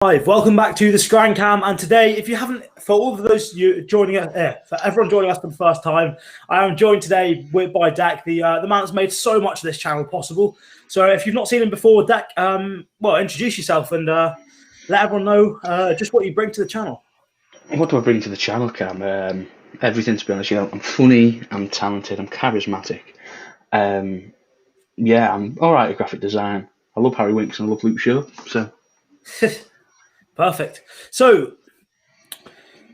Hi, welcome back to the ScranCam. And today, if you haven't, for all of those you joining us, for everyone joining us for the first time, I am joined today by Dak, the man that's made so much of this channel possible. So, if you've not seen him before, Dak, well, introduce yourself and let everyone know just what you bring to the channel. What do I bring to the channel, Cam? Everything, to be honest. I'm funny, I'm talented, I'm charismatic. Yeah, I'm all right at graphic design. I love Harry Winks and I love Luke Shaw. So. Perfect. So,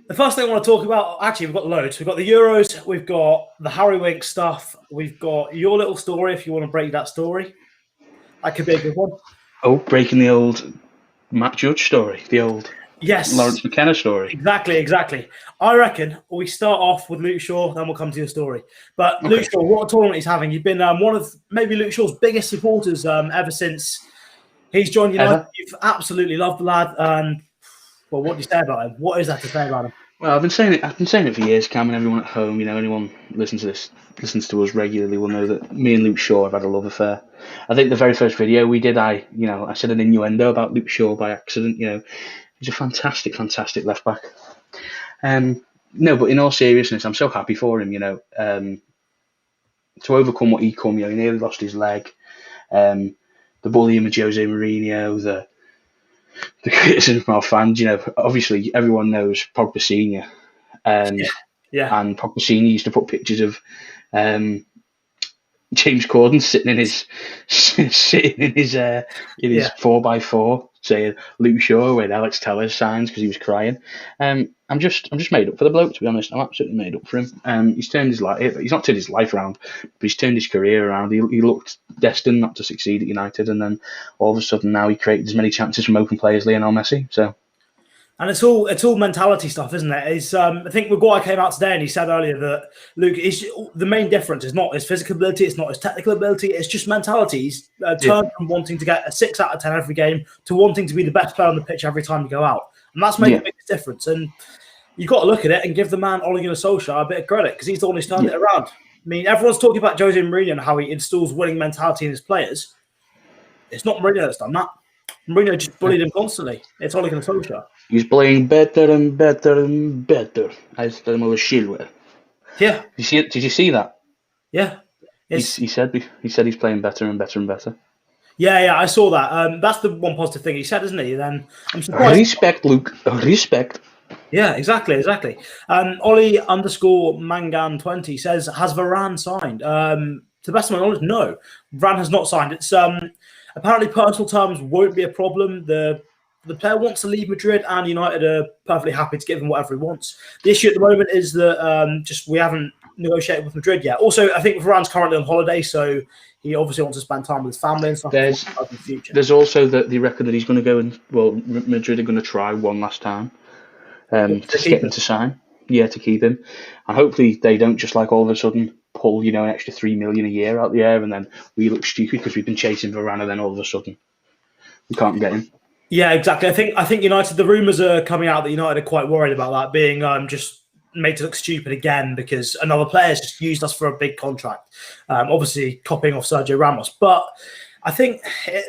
the first thing I want to talk about, actually, we've got loads. We've got the Euros, we've got the Harry Winks stuff, we've got your little story, if you want to break that story. That could be a good one. Oh, breaking the old Matt Judge story, the old Lawrence McKenna story. Exactly. I reckon we start off with Luke Shaw, then we'll come to your story. But okay. Luke Shaw, what a tournament he's having. You've been one of maybe Luke Shaw's biggest supporters ever since he's joined United. You've absolutely loved the lad. And well, what do you say about him? What is that to say about him? Well, I've been saying it for years, Cam, and everyone at home, anyone listens to us regularly will know that me and Luke Shaw have had a love affair. I think the very first video we did, I said an innuendo about Luke Shaw by accident. He's a fantastic left back. No, but in all seriousness, I'm so happy for him. To overcome what he come. He nearly lost his leg. The bullying with Jose Mourinho, the criticism from our fans. Obviously everyone knows Pogba Senior. Yeah. And Pogba Senior used to put pictures of James Corden sitting in his 4x4 saying Luke Shaw with Alex Tellers signs because he was crying. I'm just made up for the bloke, to be honest. I'm absolutely made up for him. He's turned his life. He's not turned his life around, but he's turned his career around. He looked destined not to succeed at United, and then all of a sudden now he created as many chances from open play as Lionel Messi. So. And it's all mentality stuff, isn't it? I think Maguire came out today and he said earlier that Luke, the main difference is not his physical ability, it's not his technical ability, it's just mentality. He's turned from wanting to get a 6 out of 10 every game to wanting to be the best player on the pitch every time you go out. And that's made the biggest difference. And you've got to look at it and give the man Ole Gunnar Solskjaer a bit of credit because he's the one who's turned it around. I mean, everyone's talking about Jose Mourinho and how he installs winning mentality in his players. It's not Mourinho that's done that. Mourinho just bullied him constantly. It's Ole Gunnar Solskjaer. He's playing better and better and better. As the mother Silver. Yeah. Did you see that? Yeah. He said he's playing better and better and better. Yeah, I saw that. That's the one positive thing he said, isn't he? Then I'm surprised. Respect, Luke. Respect. Yeah, exactly. Ollie _Mangan20 says, has Varane signed? To the best of my knowledge, no. Varane has not signed. It's apparently personal terms won't be a problem. The player wants to leave Madrid, and United are perfectly happy to give him whatever he wants. The issue at the moment is that we haven't negotiated with Madrid yet. Also, I think Varane's currently on holiday, so he obviously wants to spend time with his family and stuff. There's also the record that he's going to go and Madrid are going to try one last time to get him to sign. Yeah, to keep him, and hopefully they don't just all of a sudden pull an extra $3 million a year out the air, and then we look stupid because we've been chasing Varane, and then all of a sudden we can't get him. Yeah, exactly. I think United. The rumours are coming out that United are quite worried about that being just made to look stupid again because another player's just used us for a big contract. Obviously, copying off Sergio Ramos, but I think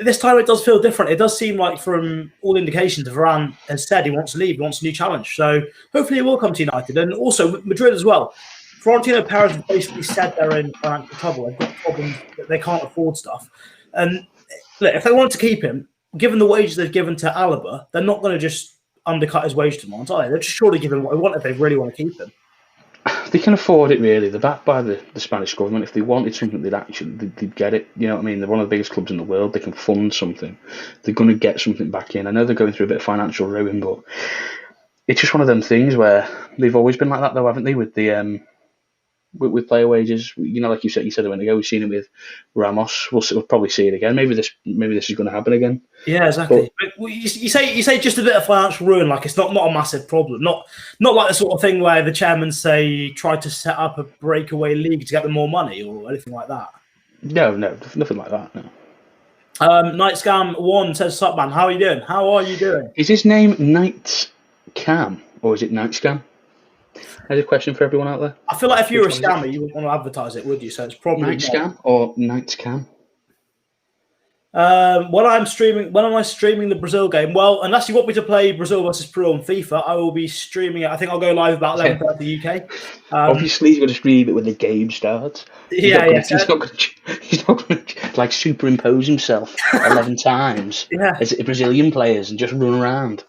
this time it does feel different. It does seem like, from all indications, Varane has said he wants to leave, he wants a new challenge. So hopefully, he will come to United, and also Madrid as well. Florentino Perez has basically said they're in financial trouble. They've got problems that they can't afford stuff, and look, if they want to keep him, given the wages they've given to Alaba, they're not going to just undercut his wage demands, are they? They're just surely giving what they want if they really want to keep him. They can afford it, really. They're backed by the Spanish government. If they wanted something, they'd get it. You know what I mean? They're one of the biggest clubs in the world. They can fund something. They're going to get something back in. I know they're going through a bit of financial ruin, but it's just one of them things where they've always been like that, though, haven't they? With the with player wages, like you said a minute ago, we've seen it with Ramos. We'll probably see it again. Maybe this is going to happen again. Yeah, exactly. But you say just a bit of financial ruin, like it's not a massive problem. Not like the sort of thing where the chairman say try to set up a breakaway league to get them more money or anything like that. No, nothing like that. No. Nightscam1 says, "Sup, man? How are you doing? How are you doing?" Is his name Nightscam or is it Nightscam? There's a question for everyone out there. I feel like if you were a scammer, you wouldn't want to advertise it, would you? So it's probably Nightscam or Nightscam. When am I streaming the Brazil game? Well, unless you want me to play Brazil versus Peru on FIFA, I will be streaming it. I think I'll go live about 11:30 UK. Obviously, he's going to stream it when the game starts. He's not going to like superimpose himself 11 times as Brazilian players and just run around.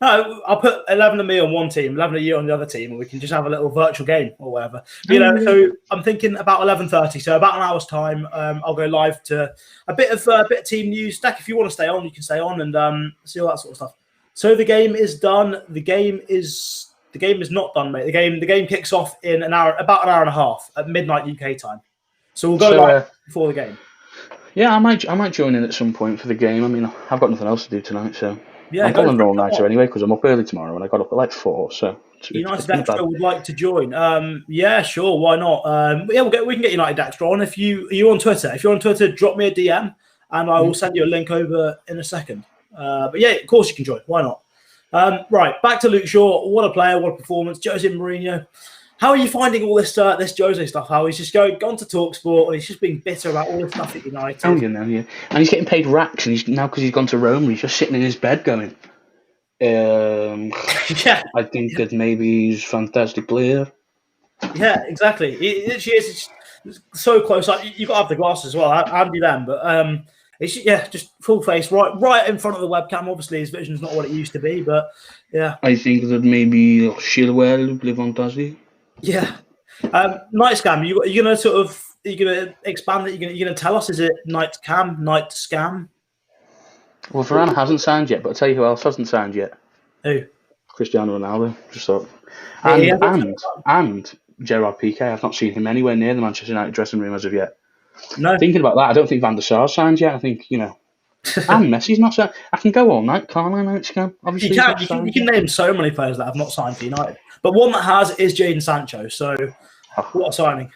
No, I'll put 11 of me on one team, 11 of you on the other team, and we can just have a little virtual game or whatever. So I'm thinking about 11:30, so about an hour's time. I'll go live to a bit of team news. Stack, if you want to stay on, you can stay on and see all that sort of stuff. So the game is done. The game is not done, mate. The game kicks off in about an hour and a half at midnight UK time. So we'll go live before the game. Yeah, I might join in at some point for the game. I mean, I've got nothing else to do tonight, so. Yeah, I'm going all nighter anyway because I'm up early tomorrow and I got up at like 4. So United Extra would like to join. Yeah, sure, why not? We can get United Extra on. Are you on Twitter? If you're on Twitter, drop me a DM and I will send you a link over in a second. But yeah, of course you can join. Why not? Right, back to Luke Shaw. What a player! What a performance! Jose Mourinho. How are you finding all this Jose stuff? How he's just gone to TalkSport and he's just being bitter about all this stuff at United. Oh, yeah, and he's getting paid racks, and he's now because he's gone to Rome, he's just sitting in his bed going, I think that maybe he's a fantastic player. Yeah, exactly. It literally is so close. Like you've got to have the glasses as well. I do them, but it's just full face, right in front of the webcam. Obviously, his vision's not what it used to be, but yeah. I think that maybe Chilwell play fantastic. Yeah. Night scam. Are you gonna expand it? You're gonna tell us? Is it night scam? Well, Varane hasn't signed yet, but I'll tell you who else hasn't signed yet. Who? Cristiano Ronaldo. Just thought. And Gerard Piqué. I've not seen him anywhere near the Manchester United dressing room as of yet. No. Thinking about that, I don't think Van der Sar's signed yet. I think and Messi's not signed. I can go all night, can't I? Night scam. Obviously, you can name so many players that have not signed for United, but one that has is Jadon Sancho. So, what a signing!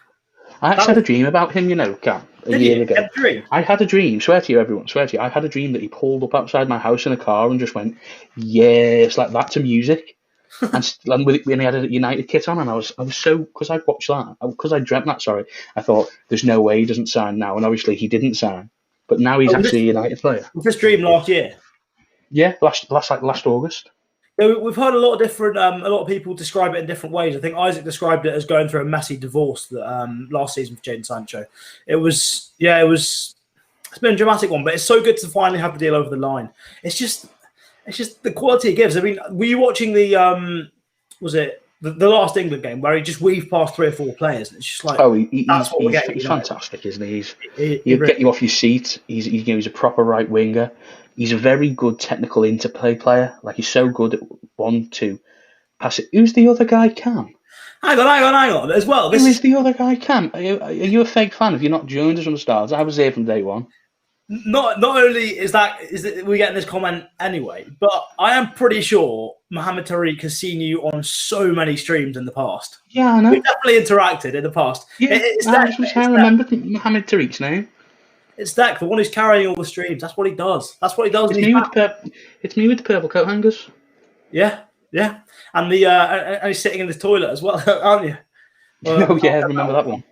I actually had a dream about him, Cam, a year ago. I had a dream, swear to you, everyone, I had a dream that he pulled up outside my house in a car and just went, yes, like that to music. and with it, when he had a United kit on, and I was so, because I'd watched that, because I dreamt that, I thought, there's no way he doesn't sign now, and obviously he didn't sign. But now he's actually a United player. Was this dream last year? Yeah, last August. Yeah, we've heard a lot of different, a lot of people describe it in different ways. I think Isaac described it as going through a messy divorce that last season for Jadon Sancho. It's been a dramatic one, but it's so good to finally have the deal over the line. It's just the quality it gives. I mean, were you watching the last England game where he just weaved past 3 or 4 players? And it's just like, he's fantastic, isn't he? He'll get you off your seat. He's a proper right winger. He's a very good technical interplay player. Like, he's so good at 1-2 pass it. Who's the other guy, Cam? Hang on. As well, who is the other guy, Cam? Are you a fake fan? Have you not joined us from the start? I was there from day one. Not only is that we're getting this comment anyway, but I am pretty sure Mohamed Tariq has seen you on so many streams in the past. Yeah, I know. We've definitely interacted in the past. Yeah, I remember Mohamed Tariq's name. It's Dak, the one who's carrying all the streams. That's what he does. It's me with the purple coat hangers. Yeah. And and he's sitting in the toilet as well, aren't you? I remember that one.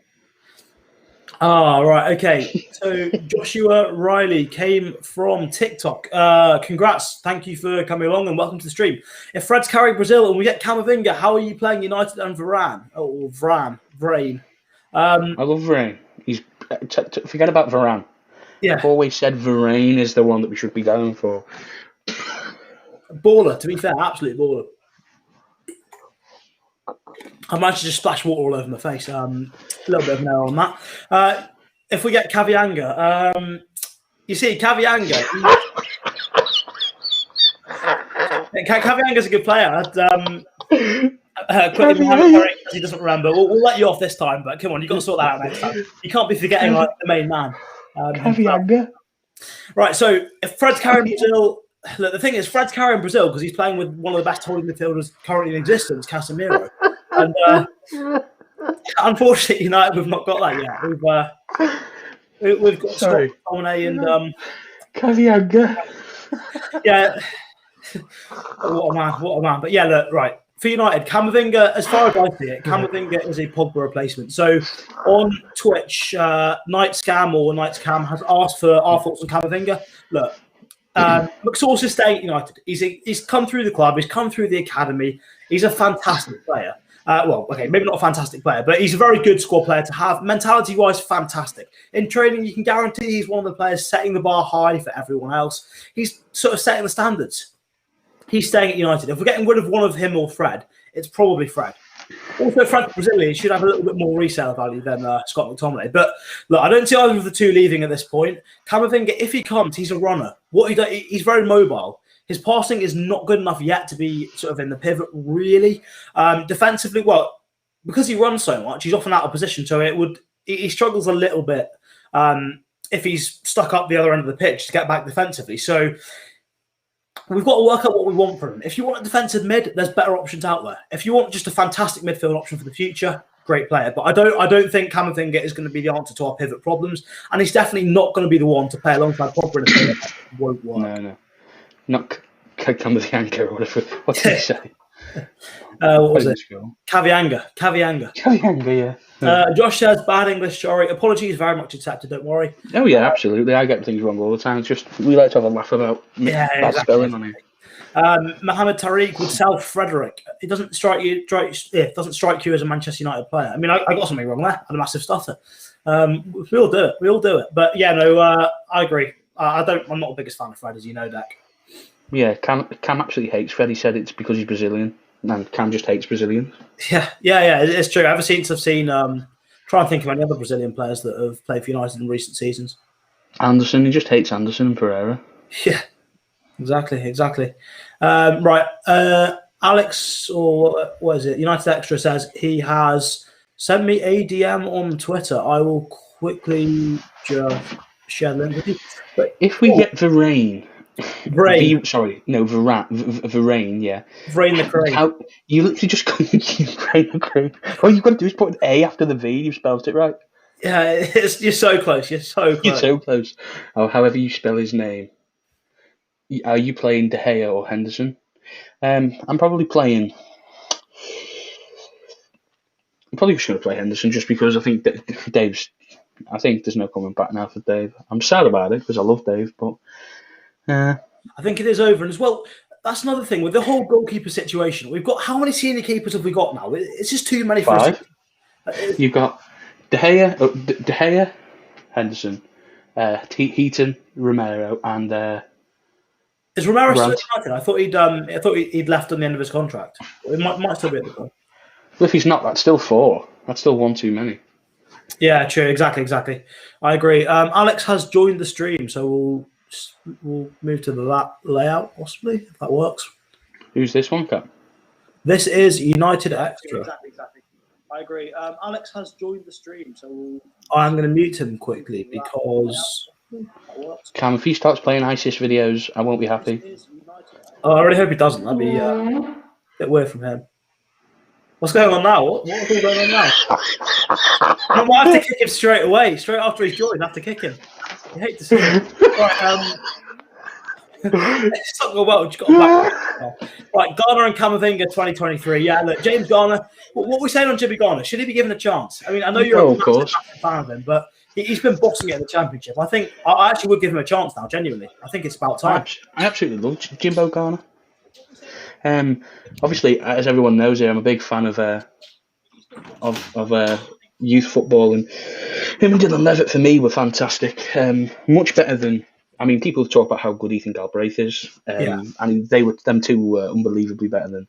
Ah, right, okay. So Joshua Riley came from TikTok. Congrats. Thank you for coming along and welcome to the stream. If Fred's carrying Brazil and we get Camavinga, how are you playing United and Varane? Oh, Varane. I love Varane. Forget about Varane. Yeah. I've always said Varane is the one that we should be going for. Baller, to be fair, absolute baller. I managed to just splash water all over my face. A little bit of nail on that. If we get Camavinga, you see, Camavinga. Camavinga's a good player. He doesn't remember. We'll let you off this time, but come on, you've got to sort that out next time. You can't be forgetting the main man. Camavinga. Right, so if Fred's carrying Brazil, look, the thing is, Fred's carrying Brazil because he's playing with one of the best holding midfielders currently in existence, Casemiro. And unfortunately, United, we've not got that yet. We've got Scott McTominay and Camavinga. Yeah. What a man. But yeah, look, right. for United, Camavinga, as far as I see it, Camavinga is a Pogba replacement. So on Twitch, Nightscam or Nightscam has asked for our thoughts on Camavinga. Look, McSauce is staying at United. He's come through the club. He's come through the academy. He's a fantastic player. Well, okay, maybe not a fantastic player, but he's a very good squad player to have. Mentality-wise, fantastic. In training, you can guarantee he's one of the players setting the bar high for everyone else. He's sort of setting the standards. He's staying at United. If we're getting rid of one of him or Fred, it's probably Fred. Also, Frank Brazilian should have a little bit more resale value than Scott McTominay. But look, I don't see either of the two leaving at this point. Camavinga, if he comes, he's a runner. He's very mobile. His passing is not good enough yet to be sort of in the pivot, really. Defensively, well, because he runs so much, he's often out of position. So he struggles a little bit if he's stuck up the other end of the pitch to get back defensively. So we've got to work out what we want from him. If you want a defensive mid, there's better options out there. If you want just a fantastic midfield option for the future, great player. But I don't think Camavinga is going to be the answer to our pivot problems, and he's definitely not going to be the one to play alongside Pogba in a pivot. It won't work. No. Not Camavinga or whatever. What did he say? What was it? Cavianga, yeah. Josh says, bad English, sorry. Apologies, very much accepted, don't worry. Oh, yeah, absolutely. I get things wrong all the time. It's just, we like to have a laugh about bad spelling on it. Mohamed Tariq would sell Frederick. It doesn't strike you as a Manchester United player. I mean, I got something wrong there. I had a massive stutter. We all do it. But yeah, no, I agree. I'm not the biggest fan of Fred, as you know, Dak. Yeah, Cam absolutely hates Fred. He said it's because he's Brazilian, and Cam just hates Brazilians. Yeah, it's true. Ever since I've seen, try and think of any other Brazilian players that have played for United in recent seasons. Anderson, he just hates Anderson and Pereira. Yeah, exactly. Right, Alex, or what is it? United Extra says he has sent me a DM on Twitter. I will quickly just share the link with you. But if we get Varane. Varane, yeah. Varane the Crane. You literally just call Varane the Crane. All you've got to do is put an A after the V. You've spelled it right. Yeah, you're so close. You're so close. Oh, however you spell his name. Are you playing De Gea or Henderson? I'm probably playing. I'm probably just going to play Henderson just because I think Dave's. I think there's no coming back now for Dave. I'm sad about it because I love Dave, but. I think it is over. And as well, that's another thing with the whole goalkeeper situation. We've got, how many senior keepers have we got now? It's just too many for 5. You've got De Gea, Henderson, Heaton, Romero, and is Romero still United? I thought he'd left on the end of his contract. It might still be at the club. Well, if he's not, that's still 4. That's still one too many. Yeah, true. Exactly. I agree. Alex has joined the stream, so we'll move to that layout, possibly, if that works. Who's this one, Cap? This is United Extra. Exactly. I agree. Alex has joined the stream, so I'm going to mute him quickly because that works. Cam, if he starts playing ISIS videos, I won't be happy. Oh, I really hope he doesn't. That'd be a bit weird from him. What's going on now? What's all going on now? I might have to kick him straight away. Straight after he's joined, I have to kick him. I hate to see it. Right, it's not going well. Just got back. Right, Garner and Camavinga 2023. Yeah, look, James Garner. What are we saying on Jimmy Garner? Should he be given a chance? I mean, I know you're a massive fan of him, but he's been bossing it in the Championship. I think I actually would give him a chance now, genuinely. I think it's about time. I absolutely love Jimbo Garner. Obviously, as everyone knows here, I'm a big fan of youth football, and him and Dylan Levitt for me were fantastic. Much better than, I mean, people talk about how good Ethan Galbraith is, and them two were unbelievably better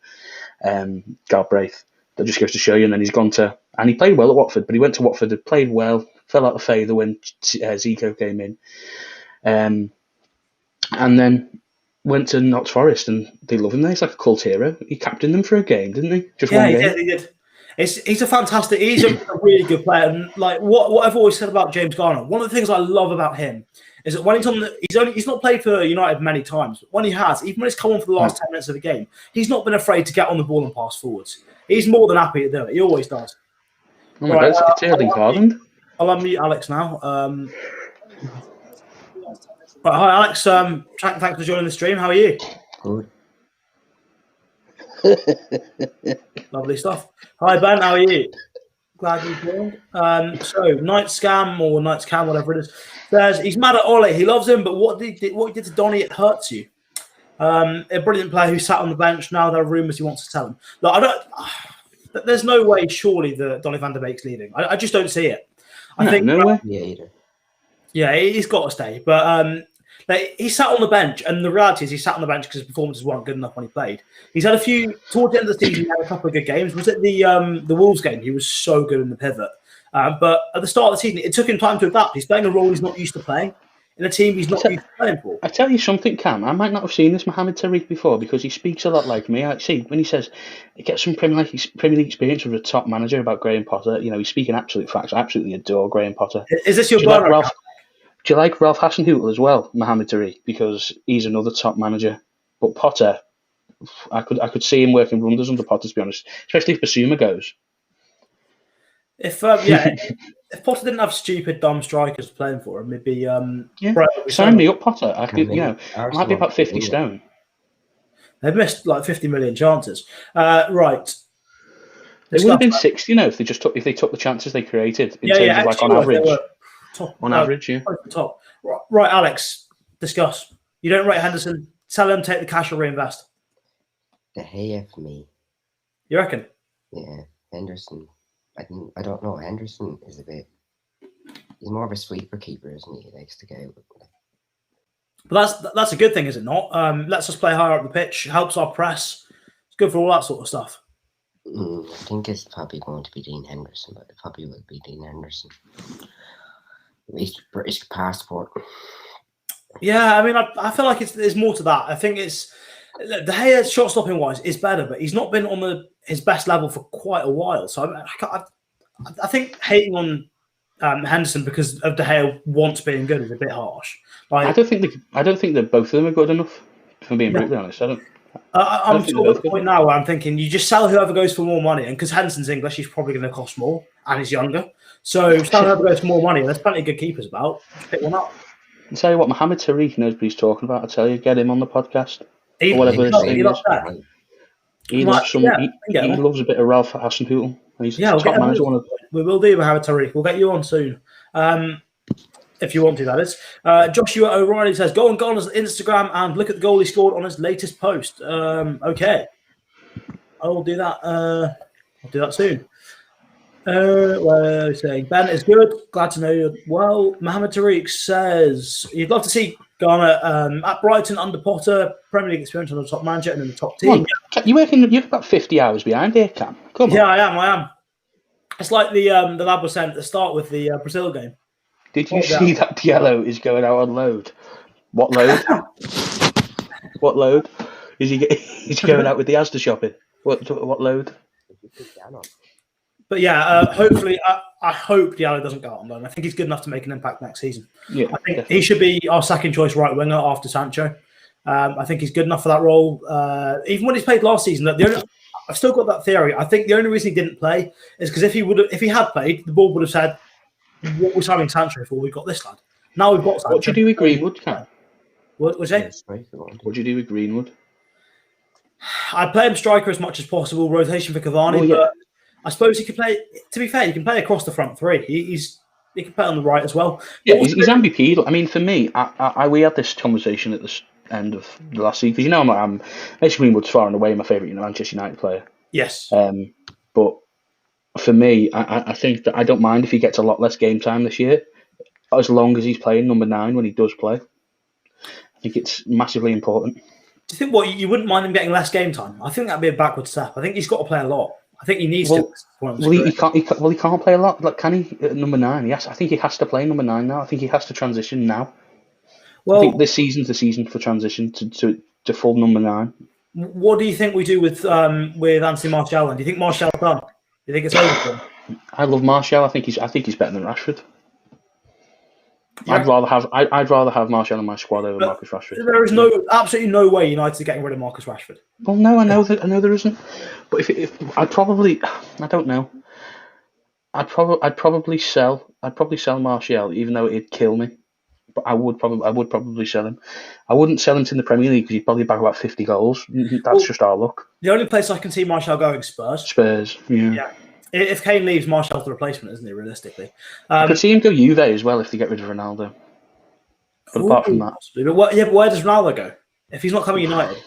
than Galbraith. That just goes to show you. And then he's gone to, and he played well at Watford, but he went to Watford, played well, fell out of favour when Zico came in, and then went to Notts Forest, and they love him there. He's like a cult hero. He captained them for a game, didn't he? Just one game. He did. He's a really good player. And like what I've always said about James Garner, one of the things I love about him is that when he's not played for United many times, but when he has, even when he's come on for the last 10 minutes of the game, he's not been afraid to get on the ball and pass forwards. He's more than happy to do it. He always does. Oh my God, it's Erling Haaland. I'll unmute Alex now. Right, hi Alex. Thanks for joining the stream. How are you? Good. Lovely stuff. Hi, Ben. How are you? Glad you joined. So, Night Scam or Night Scam, whatever it is, says he's mad at Ollie. He loves him, but what he did to Donny, it hurts you. A brilliant player who sat on the bench. Now there are rumours he wants to tell him. Look, I don't. There's no way, surely, that Donny van der Beek's leaving. I just don't see it. I think no way. Yeah, either. Yeah, he's got to stay. But he sat on the bench, and the reality is he sat on the bench because his performances weren't good enough when he played. He's had a few towards the end of the season. He had a couple of good games. Was it the Wolves game? He was so good in the pivot. But at the start of the season, it took him time to adapt. He's playing a role he's not used to playing in a team he's not used to playing for. I tell you something, Cam. I might not have seen this Mohamed Tariq before because he speaks a lot like me. I see when he says he gets some Premier League experience with a top manager about Graham Potter. You know, he's speaking absolute facts. I absolutely adore Graham Potter. Is this your brother? Do you like Ralph Hasenhüttl as well, Mohamed Tariq? Because he's another top manager. But Potter, I could see him working wonders under Potter, to be honest. Especially if Basuma goes. If Potter didn't have stupid dumb strikers playing for him, it'd be sign me up, Potter. I could, I might be about 50 stone. They've missed like 50 million chances. Right. They would have been 60, if they took the chances they created in terms of like on average. On average, yeah. Top. Right, Alex, discuss. You don't rate Henderson. Tell him take the cash or reinvest. De Gea for me. You reckon? Yeah, Henderson. I don't know. Henderson is a bit. He's more of a sweeper keeper, isn't he? He likes to go out. But that's a good thing, is it not? Lets us play higher up the pitch. Helps our press. It's good for all that sort of stuff. I think it's probably going to be Dean Henderson, but it probably will be Dean Henderson. He's British passport. Yeah, I mean, I feel like there's more to that. I think it's De Gea shot stopping wise is better, but he's not been on his best level for quite a while. So I think hating on Henderson because of De Gea once being good is a bit harsh. Like, I don't think that both of them are good enough. If I'm being brutally honest, I'm sort of at the point now where I'm thinking you just sell whoever goes for more money, and because Henderson's English, he's probably going to cost more, and he's younger. So sell whoever goes for more money. There's plenty of good keepers about. Just pick one up. I'll tell you what, Mohamed Tariq knows what he's talking about. I tell you, get him on the podcast. He loves a bit of Ralph Hasenhüttl. He's top manager. We will do Mohamed Tariq. We'll get you on soon. If you want to, that is. Joshua O'Reilly says, go on his Instagram and look at the goal he scored on his latest post. Okay. I will do that. I'll do that soon. Saying Ben is good. Glad to know you well. Mohamed Tariq says he'd love to see Garner at Brighton under Potter, Premier League experience on the top manager and in the top team. You've got 50 hours behind here, Cam. Come on. Yeah, I am. It's like the lad was saying at the start with the Brazil game. Did you see that Diallo is going out on load? What load? What load? Is he going out with the Asda shopping? What load? But yeah, hopefully, I hope Diallo doesn't go out on loan. I think he's good enough to make an impact next season. Yeah, I think he should be our second choice right winger after Sancho. I think he's good enough for that role. Even when he's played last season, I've still got that theory. I think the only reason he didn't play is because if he had played, the board would have said, "What was having Sancho for? We've got this lad." Now we've got Sancho. What do you do with Greenwood, Cam? What was it? What do you do with Greenwood? I play him striker as much as possible. Rotation for Cavani, but I suppose he could play. To be fair, he can play across the front three. He can play on the right as well. Yeah, he's MVP. I mean, for me, we had this conversation at the end of the last season because I'm Mason Greenwood's far and away my favourite Manchester United player. Yes. But for me, I think that I don't mind if he gets a lot less game time this year, as long as he's playing number 9 when he does play. I think it's massively important. Do you think you wouldn't mind him getting less game time? I think that'd be a backward step. I think he's got to play a lot. I think he needs to. He can't play a lot. Like, can he? At number 9, yes. I think he has to play number 9 now. I think he has to transition now. Well, I think this season's the season for transition to full number 9. What do you think we do with Anthony Martial? And do you think Martial's done? Do you think it's over for him? I love Martial. I think he's better than Rashford. I'd rather have Martial in my squad over Marcus Rashford. There is absolutely no way United are getting rid of Marcus Rashford. Well, no, I know there isn't. But if I'd probably, I don't know. I'd probably sell Martial, even though it'd kill me. I would probably sell him. I wouldn't sell him to the Premier League because he'd probably bag about 50 goals. That's just our luck. The only place I can see Martial going is Spurs. Spurs, Yeah. If Kane leaves, Martial's the replacement, isn't he, realistically? I could see him go Juve as well if they get rid of Ronaldo. But apart from that... Possibly. But where does Ronaldo go? If he's not coming United?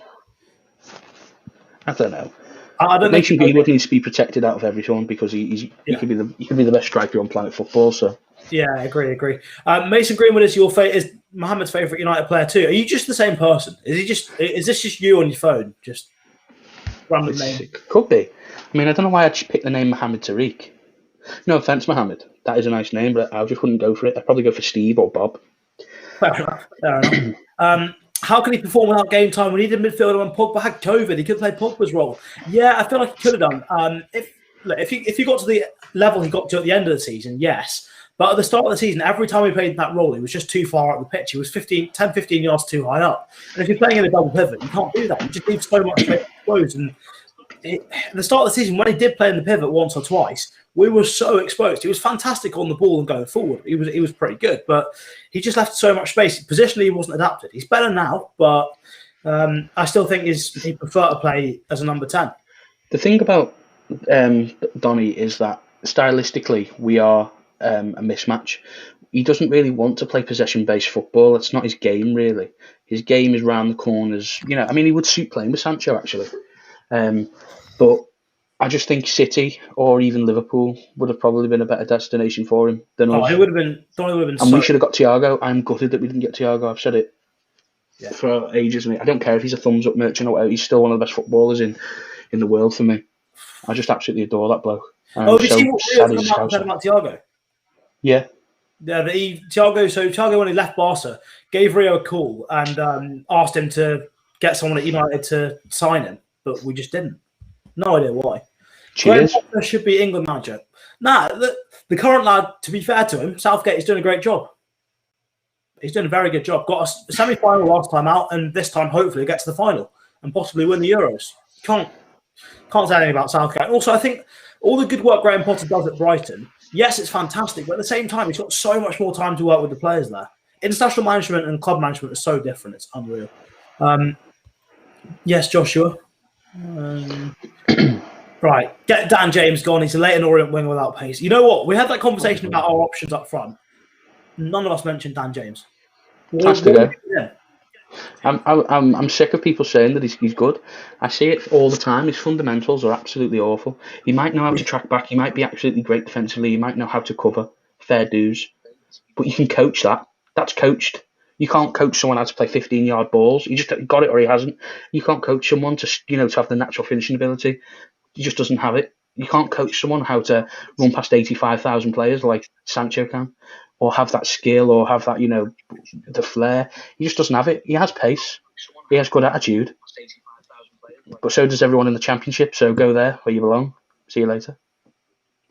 I don't know. I don't Nation B would need to be protected out of everyone because he could be the best striker on planet football. So yeah, I agree. Mason Greenwood is is Mohammed's favourite United player too. Are you just the same person? Is this just you on your phone? Just random name? It could be. I mean, I don't know why I just picked the name Mohammed Tariq. No offense, Mohammed. That is a nice name, but I just wouldn't go for it. I'd probably go for Steve or Bob. Fair enough. How can he perform without game time? We needed a midfielder when Pogba had COVID. He could play Pogba's role. Yeah, I feel like he could have done. If he got to the level he got to at the end of the season, yes. But at the start of the season, every time he played that role, he was just too far up the pitch. He was 10, 15 yards too high up. And if you're playing in a double pivot, you can't do that. You just leave so much space exposed. And at the start of the season, when he did play in the pivot once or twice, we were so exposed. He was fantastic on the ball and going forward. He was pretty good, but he just left so much space. Positionally, he wasn't adapted. He's better now, but I still think he'd prefer to play as a number 10. The thing about Donny is that stylistically, we are a mismatch. He doesn't really want to play possession-based football. It's not his game, really. His game is round the corners. I mean, he would suit playing with Sancho, actually. But I just think City or even Liverpool would have probably been a better destination for him than us. It would have been. And we should have got Thiago. I'm gutted that we didn't get Thiago. I've said it for ages. I don't care if he's a thumbs up merchant or whatever. He's still one of the best footballers in the world for me. I just absolutely adore that bloke. Did you see what Rio said about Thiago? Yeah. Yeah, Thiago, when he left Barca, gave Rio a call and asked him to get someone at United to sign him, but we just didn't. No idea why. Cheers. Graham should be England manager. The current lad, to be fair to him, Southgate is doing a great job. He's doing a very good job. Got a semi-final last time out, and this time hopefully get to the final and possibly win the Euros. Can't say anything about Southgate. Also, I think all the good work Graham Potter does at Brighton, yes, it's fantastic, but at the same time, he's got so much more time to work with the players there. International management and club management is so different. It's unreal. Yes, Joshua. Right, get Dan James gone. He's a Leyton Orient winger without pace. You know what? We had that conversation about our options up front. None of us mentioned Dan James. Has to go. I'm sick of people saying that he's good. I see it all the time. His fundamentals are absolutely awful. He might know how to track back. He might be absolutely great defensively. He might know how to cover. Fair dues. But you can coach that. That's coached. You can't coach someone how to play 15-yard balls. He just got it or he hasn't. You can't coach someone to have the natural finishing ability. He just doesn't have it. You can't coach someone how to run past 85,000 players like Sancho can, or have that skill, or have that, the flair. He just doesn't have it. He has pace. He has good attitude. But so does everyone in the Championship, so go there where you belong. See you later.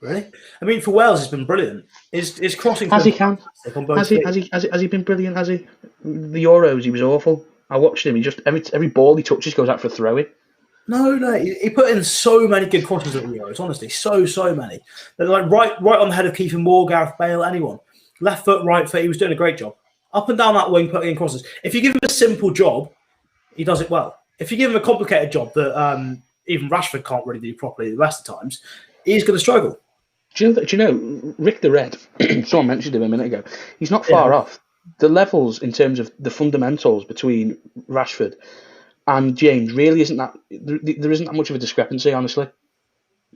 Really? I mean, for Wales, it's been brilliant. His crossing... Has he been brilliant, has he? The Euros, he was awful. I watched him. He just, every ball he touches goes out for a throw-in. No, he put in so many good crosses at the Euros, honestly. So many. They're like right on the head of Kiefer Moore, Gareth Bale, anyone. Left foot, right foot, he was doing a great job. Up and down that wing, putting in crosses. If you give him a simple job, he does it well. If you give him a complicated job that even Rashford can't really do properly the rest of the times, he's going to struggle. Do you know Rick the Red? Someone mentioned him a minute ago. He's not far off. The levels in terms of the fundamentals between Rashford and James really isn't that. There isn't that much of a discrepancy, honestly.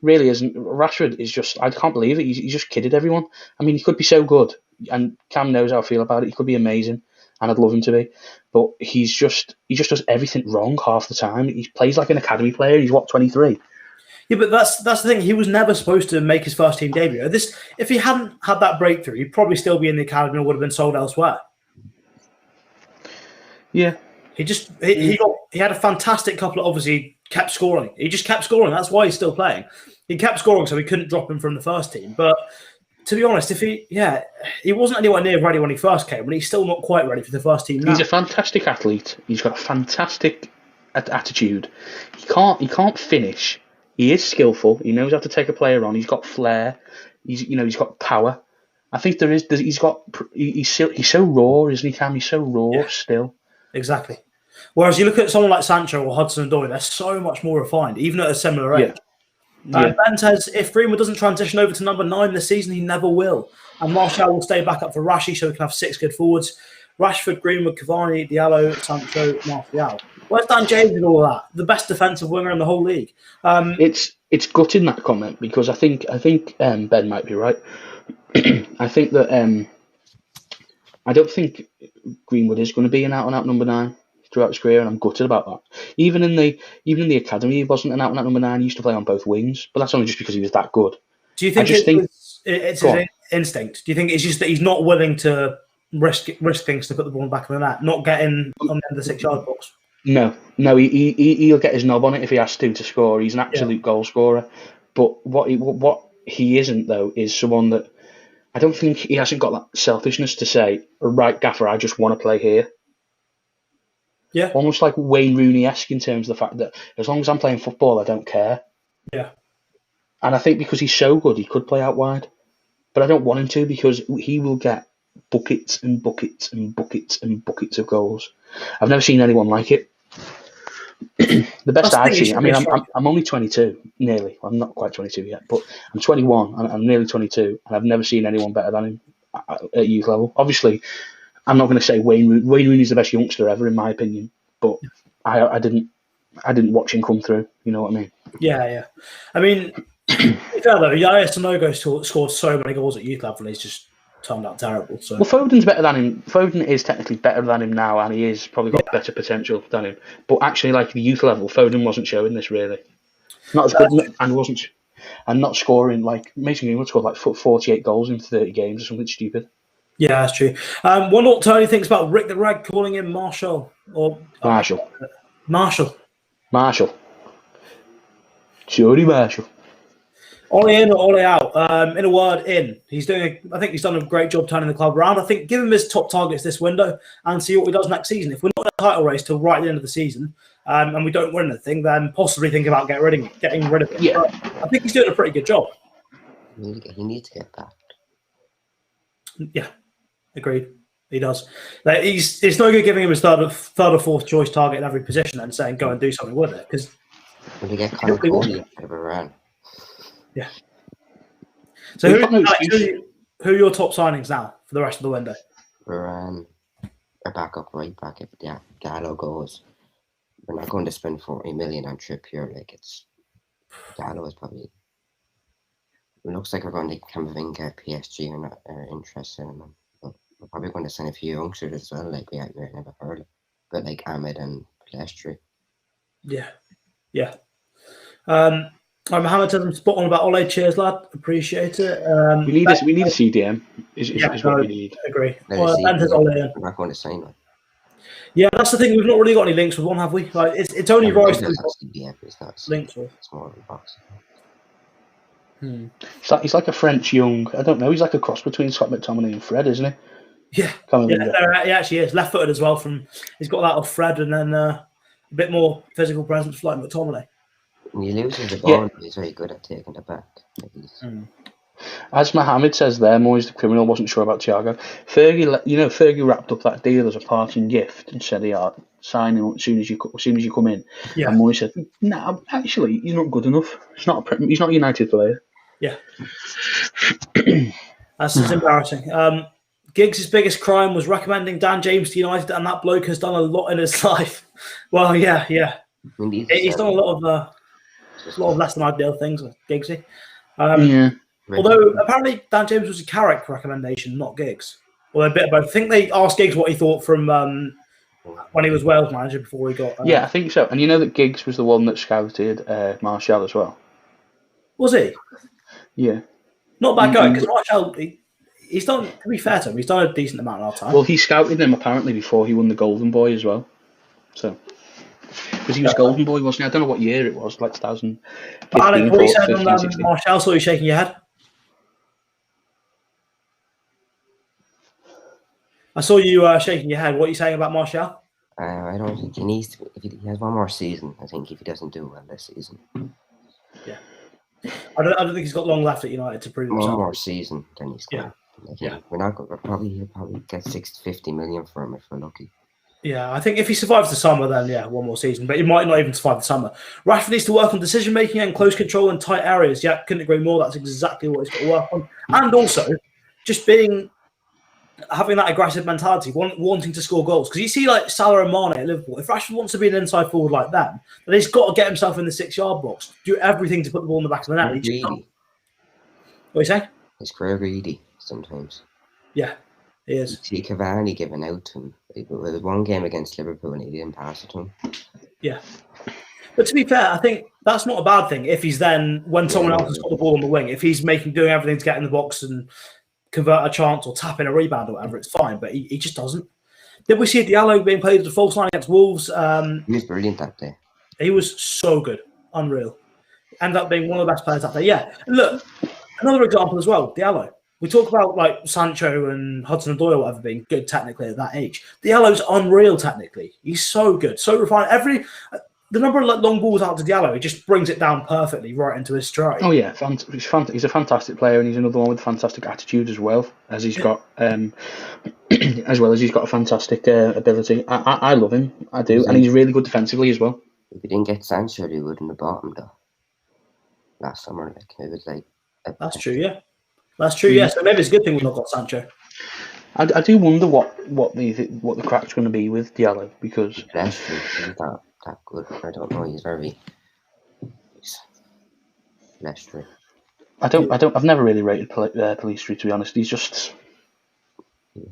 Really isn't. Rashford is just. I can't believe it. He's just kidded everyone. I mean, he could be so good, and Cam knows how I feel about it. He could be amazing, and I'd love him to be. But he just does everything wrong half the time. He plays like an academy player. He's 23. Yeah, but that's the thing. He was never supposed to make his first team debut. If he hadn't had that breakthrough, he'd probably still be in the academy or would have been sold elsewhere. Yeah. He had a fantastic couple of, obviously kept scoring. He just kept scoring. That's why he's still playing. He kept scoring, so we couldn't drop him from the first team. But to be honest, he wasn't anywhere near ready when he first came, but he's still not quite ready for the first team now. He's a fantastic athlete. He's got a fantastic attitude. He can't finish. He is skillful. He knows how to take a player on. He's got flair. He's got power. I think there is. He's so raw, isn't he, Cam? He's so raw still. Exactly. Whereas you look at someone like Sancho or Hudson-Odoi, they're so much more refined, even at a similar age. Ben says if Greenwood doesn't transition over to number 9 this season, he never will. And Martial will stay back up for Rashi so we can have 6 good forwards. Rashford, Greenwood, Cavani, Diallo, Sancho, Martial. Where's Dan James with all that? The best defensive winger in the whole league. It's gutting, that comment, because I think Ben might be right. I think that I don't think Greenwood is going to be an out-and-out number 9 throughout his career, and I'm gutted about that. Even in the academy, he wasn't an out-and-out number 9. He used to play on both wings, but that's only just because he was that good. Do you think it's his instinct? Do you think it's just that he's not willing to risk things to put the ball back in the net, not getting on the end of the 6-yard box? No, he'll get his knob on it if he has to score. He's an absolute goal scorer. But what he isn't, though, is someone that I don't think he hasn't got that selfishness to say, right, Gaffer, I just want to play here. Yeah. Almost like Wayne Rooney-esque in terms of the fact that as long as I'm playing football, I don't care. Yeah. And I think because he's so good, he could play out wide. But I don't want him to, because he will get buckets and buckets and buckets and buckets of goals. I've never seen anyone like it. The best I've seen, I mean, I'm only 22, nearly. I'm not quite 22 yet, but I'm 21 and I'm nearly 22, and I've never seen anyone better than him at youth level. Obviously, I'm not going to say Wayne Rooney's the best youngster ever, in my opinion, but I didn't watch him come through. You know what I mean? Yeah. I mean, Yaya Sanogo scored so many goals at youth level, and he's just turned out terrible. So. Well, Foden's better than him. Foden is technically better than him now, and he is probably got better potential than him. But actually, like the youth level, Foden wasn't showing this really. Not as good, and not scoring. Like Mason Greenwood scored like 48 goals in 30 games or something stupid. Yeah, that's true. Wonder what Tony thinks about Rick the Rag calling him Marshall or Marshall. Jody Marshall. Ollie in or Ollie out? In a word, in. I think he's done a great job turning the club around. I think give him his top targets this window and see what he does next season. If we're not in a title race till right at the end of the season and we don't win anything, then possibly think about getting rid of him. Yeah. But I think he's doing a pretty good job. He needs to get back. Yeah, agreed. He does. Like, it's no good giving him his third or fourth choice target in every position and saying go and do something with it, because will he get Conor Cody out of Iran? Yeah. So who are your top signings now for the rest of the window? We're a backup right back if Gallo goes. We're not going to spend 40 million on Trippier. Like Gallo is probably. It looks like we're going to Camavinga, PSG are interested in him. But we're probably going to sign a few youngsters as well, like we never heard of. But like Ahmed and Palestri. Yeah. Mohammed says I'm spot on about Ole. Cheers, lad. Appreciate it. We need a CDM. Is what we need. Agree. Ben says Ole. We're not going to sign one. Yeah, that's the thing. We've not really got any links with one, have we? Like it's only Rice. CDM, it's not links with. It's more of a box. He's like a French young. I don't know. He's like a cross between Scott McTominay and Fred, isn't he? Yeah, he actually is left-footed as well. He's got that of Fred, and then a bit more physical presence like McTominay. When he loses the ball, he's very good at taking it back. As Mohammed says there, Moyes the criminal wasn't sure about Thiago. Fergie wrapped up that deal as a parting gift and said, "Yeah, sign him as soon as you come in." Yeah. And Moyes said, "Nah, actually, he's not good enough. He's not a United player." Yeah, that's just embarrassing. Giggs' biggest crime was recommending Dan James to United, and that bloke has done a lot in his life. Well, yeah. He's done a lot of less than ideal things with Giggsy. Although apparently Dan James was a Carrick recommendation, not Giggs. Well, a bit of both. I think they asked Giggs what he thought from when he was Wales manager before he got. Yeah, I think so. And you know that Giggs was the one that scouted Martial as well. Was he? Yeah. Not bad going, because Martial, he's done. To be fair to him, he's done a decent amount of time. Well, he scouted him apparently before he won the Golden Boy as well. So. Because he was Golden Boy, wasn't he? I don't know what year it was, like 2015. Alec, what you said on Martial, saw you shaking your head. I saw you shaking your head. What are you saying about Martial? I don't think he needs to. If he has one more season, I think if he doesn't do well this season. Yeah. I don't think he's got long left at United to prove himself. One more season, then he's going to Like, Yeah. we'll probably get 50 million for him if we're lucky. Yeah, I think if he survives the summer, then yeah, one more season. But he might not even survive the summer. Rashford needs to work on decision making and close control in tight areas. Yeah, couldn't agree more. That's exactly what he's got to work on. And also, just having that aggressive mentality, wanting to score goals. Because you see, like Salah and Mane at Liverpool, if Rashford wants to be an inside forward like them, then he's got to get himself in the 6-yard box, do everything to put the ball in the back of the net. He just can't. What are you saying? He's quite greedy sometimes. Yeah, he is. You see Cavani giving out to him. It was one game against Liverpool and he didn't pass it to him. Yeah. But to be fair, I think that's not a bad thing if he's then, when someone else has got the ball on the wing, if he's doing everything to get in the box and convert a chance or tap in a rebound or whatever, it's fine. But he just doesn't. Did we see Diallo being played as a false line against Wolves? He was brilliant that day. He was so good. Unreal. Ended up being one of the best players that day. Yeah. And look, another example as well, Diallo. We talk about like Sancho and Hudson-Odoi or whatever being good technically at that age. Diallo's unreal technically. He's so good, so refined. The number of long balls out to Diallo, he just brings it down perfectly right into his stride. Oh yeah, he's a fantastic player, and he's another one with fantastic attitude as well as he's got, as well as he's got a fantastic ability. I love him, I do, and he's really good defensively as well. If we didn't get Sancho, we wouldn't have bought him though. Last summer, like it was like. That's true, yeah. That's true, yeah. So maybe it's a good thing we've not got Sancho. I do wonder what the crack's going to be with Diallo, because that's true. He's not that good. I don't know. He's less true. I've never really rated Pellistri, to be honest. He's just.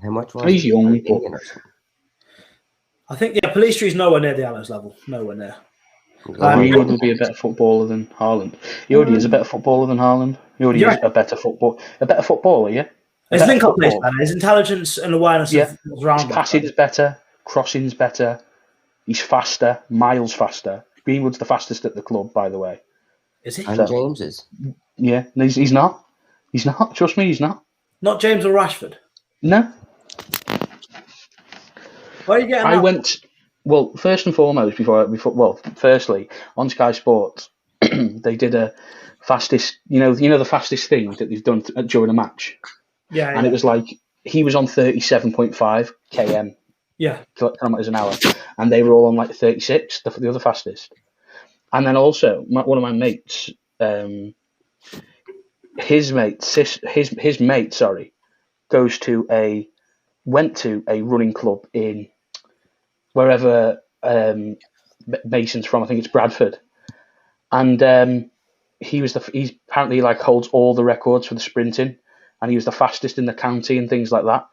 How much was he's young, but I think Pellistri's nowhere near Diallo's level. Nowhere near. He would be a better footballer than Haaland. He already is a better footballer than Haaland. He already is a better footballer, yeah. His link-up play is better. His intelligence and awareness of what's around him. His passing's better. Crossing's better. He's faster, miles faster. Greenwood's the fastest at the club, by the way. Is he? And James is. Yeah, he's not. He's not. Trust me, he's not. Not James or Rashford? No. Where are you getting that? Well, first and foremost, firstly, on Sky Sports, they did a fastest, the fastest thing that they've done during a match. Yeah. And it was like, he was on 37.5 km. Yeah. Kilometers an hour. And they were all on like 36, the other fastest. And then also, one of my mates, his mate, went to a running club in wherever Mason's from. I think it's Bradford, and he apparently holds all the records for the sprinting, and he was the fastest in the county and things like that.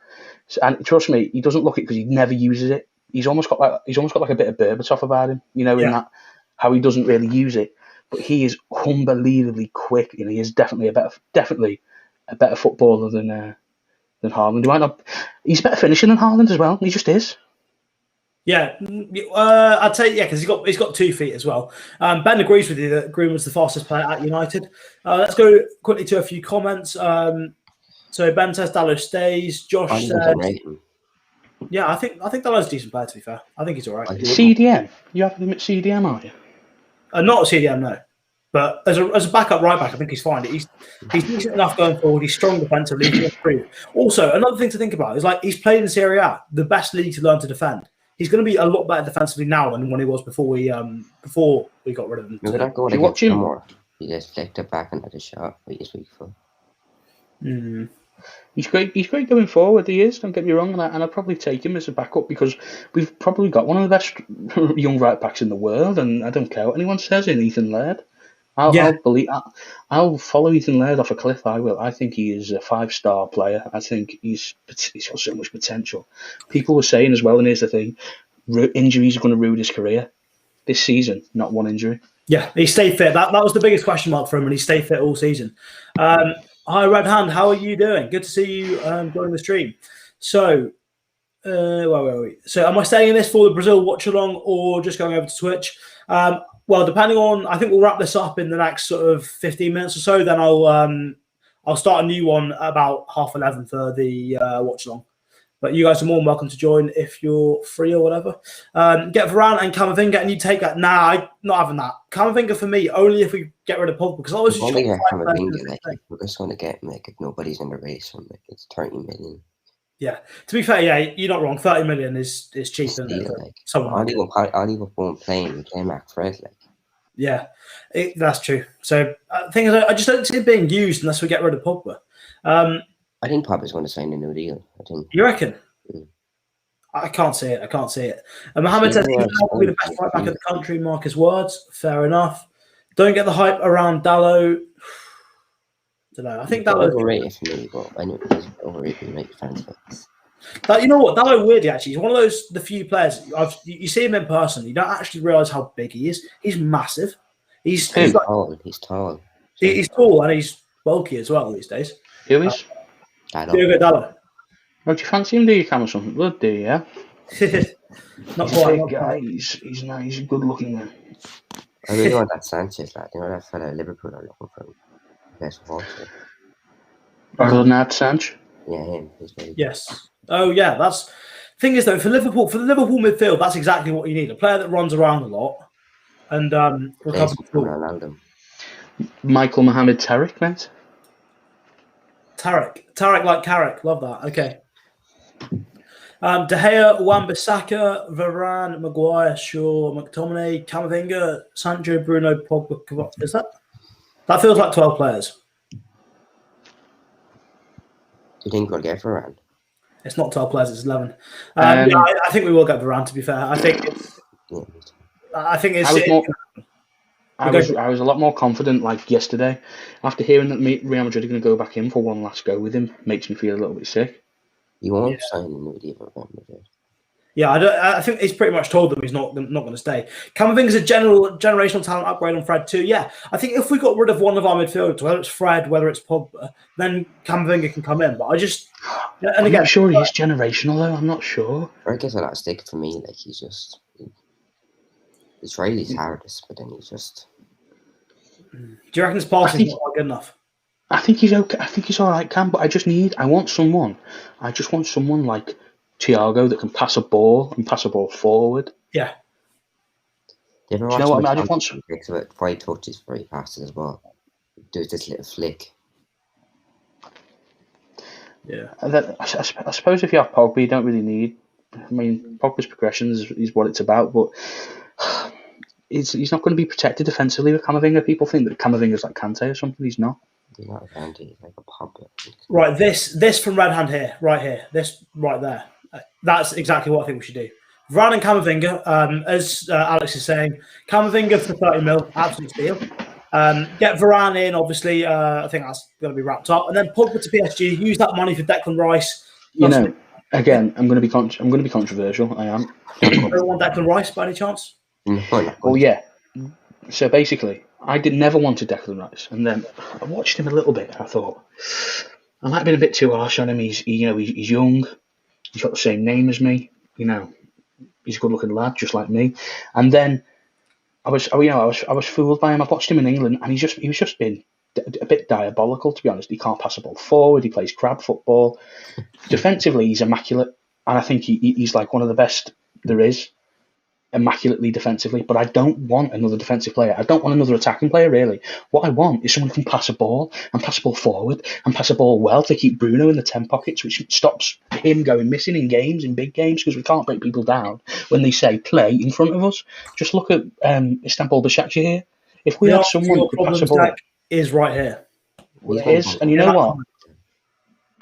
So, and trust me, he doesn't look it because he never uses it. He's almost got like a bit of Berbatov about him, in that how he doesn't really use it. But he is unbelievably quick, and he is definitely a better footballer than Haaland. He's better finishing than Haaland as well. He just is. Yeah, I'd say because he's got 2 feet as well. Ben agrees with you that Greenwood's the fastest player at United. Let's go quickly to a few comments. So Ben says Diallo stays. Josh says, "Yeah, I think Diallo's a decent player. To be fair, I think he's all right." CDM, you have him at CDM, aren't you? Not a CDM, no. But as a backup right back, I think he's fine. He's decent enough going forward. He's strong defensively. He can improve. Also, another thing to think about is he's played in Serie A, the best league to learn to defend. He's going to be a lot better defensively now than when he was before we got rid of him. We're not going to watch him more. He just flicked it back and had a shot. He's weak for. He's great. He's great going forward. He is. Don't get me wrong, and I'd probably take him as a backup because we've probably got one of the best young right backs in the world, and I don't care what anyone says in Ethan Laird. I'll follow Ethan Laird off a cliff. I will. I think he is a 5-star player. I think he's got so much potential. People were saying as well, and here's the thing: injuries are going to ruin his career this season. Not one injury. Yeah, he stayed fit. That was the biggest question mark for him, and he stayed fit all season. Hi, Red Hand. How are you doing? Good to see you joining the stream. So, where were we? So, am I staying in this for the Brazil watch along or just going over to Twitch? Well, depending on, I think we'll wrap this up in the next sort of 15 minutes or so. Then I'll start a new one about 11:30 for the watch along. But you guys are more than welcome to join if you're free or whatever. Get Varane and Camavinga, and you take that. Nah, I'm not having that. Camavinga for me only if we get rid of Pogba, because I was just only get Camavinga, like, if we're just going to get him, like, if nobody's in the race from, like, it's 30 million. Yeah, to be fair, yeah, you're not wrong. 30 million is cheap, isn't it? Like, I'll even playing Mac Fred, like. Yeah, that's true. So the thing is, I just don't see it being used unless we get rid of Pogba. I think Pogba's going to sign a new deal. I think. You reckon? Mm. I can't see it. And Mohammed says he's probably the best right back in the country. Mark his words. Fair enough. Don't get the hype around Dalot. Don't know. I think Dalot overrated for me, but I know he's overrated. Make fans But you know what? Dalot weirdly actually, he's one of the few players you see him in person, you don't actually realise how big he is. He's massive. He's tall. He's tall. He's tall and he's bulky as well these days. Who is? Diogo Dalot. Oh, do you fancy him, do you, Cam, or something? Would do, yeah? Not he's quite. a big guy. He's nice. He's a good looking man. I really want that Sanchez, lad. You know that fella Liverpool are looking for him. Best of all. Bernard Sanchez? Yeah, him. He's very good. Yes. Oh yeah, that's thing is though, for the Liverpool midfield, that's exactly what you need. A player that runs around a lot and recovers the ball. Michael Mohamed Tarek, mate. Tarek like Carrick, love that. Okay. De Gea, Wan-Bissaka, Varane, Maguire, Shaw, McTominay, Camavinga, Sancho, Bruno, Pogba. Is that feels like 12 players? Do you think we'll get Varane? It's not 12 players; it's 11. Yeah, I think we will get Varane. To be fair, I think it's. Yeah. I think it's. I was a lot more confident like yesterday. After hearing that Real Madrid are going to go back in for one last go with him, makes me feel a little bit sick. You won't sign a new deal for Real Madrid. Yeah, I think he's pretty much told them he's not going to stay. Camavinga's a generational talent upgrade on Fred too. Yeah, I think if we got rid of one of our midfielders, whether it's Fred, whether it's Pogba, then Camavinga can come in. But I'm not sure he's generational though. I'm not sure. Fred gets a lot of stick for me. Like he's Riley's hardest, but then he's just. Do you reckon his passing is not good enough? I think he's okay. I think he's all right, Cam. But I want someone like Thiago that can pass a ball and pass a ball forward. Yeah. Do you know what I mean? I just want some. Takes about 5 touches for he passes as well. Do this little flick. Yeah. I suppose if you have Pogba, you don't really need. I mean, Pogba's progression is what it's about, but he's not going to be protected defensively with Camavinga. People think that Camavinga's like Kante or something. He's not. He's not a Kante. He's like a Pogba. Right. This from Red Hand here, right here. This right there. That's exactly what I think we should do. Varane and Camavinga, as Alex is saying, Camavinga for 30 mil, absolute steal. Get Varane in, obviously. I think that's going to be wrapped up, and then Pogba to PSG. Use that money for Declan Rice. Again, I'm going to be controversial. I am. You don't want Declan Rice by any chance? Oh yeah. So basically, I never wanted Declan Rice, and then I watched him a little bit. And I thought I might have been a bit too harsh on him. He's young. He's got the same name as me. He's a good-looking lad, just like me. And then I was fooled by him. I've watched him in England, and he was just been a bit diabolical, to be honest. He can't pass a ball forward. He plays crab football. Defensively, he's immaculate, and I think he's like one of the best there is. Immaculately defensively, but I don't want another defensive player. I don't want another attacking player, really. What I want is someone who can pass a ball forward and pass a ball well to keep Bruno in the 10 pockets, which stops him going missing in big games, because we can't break people down when they say play in front of us. Just look at Istanbul Başakşehir here. If we have someone who can pass a ball, is right here. It is, and you know what?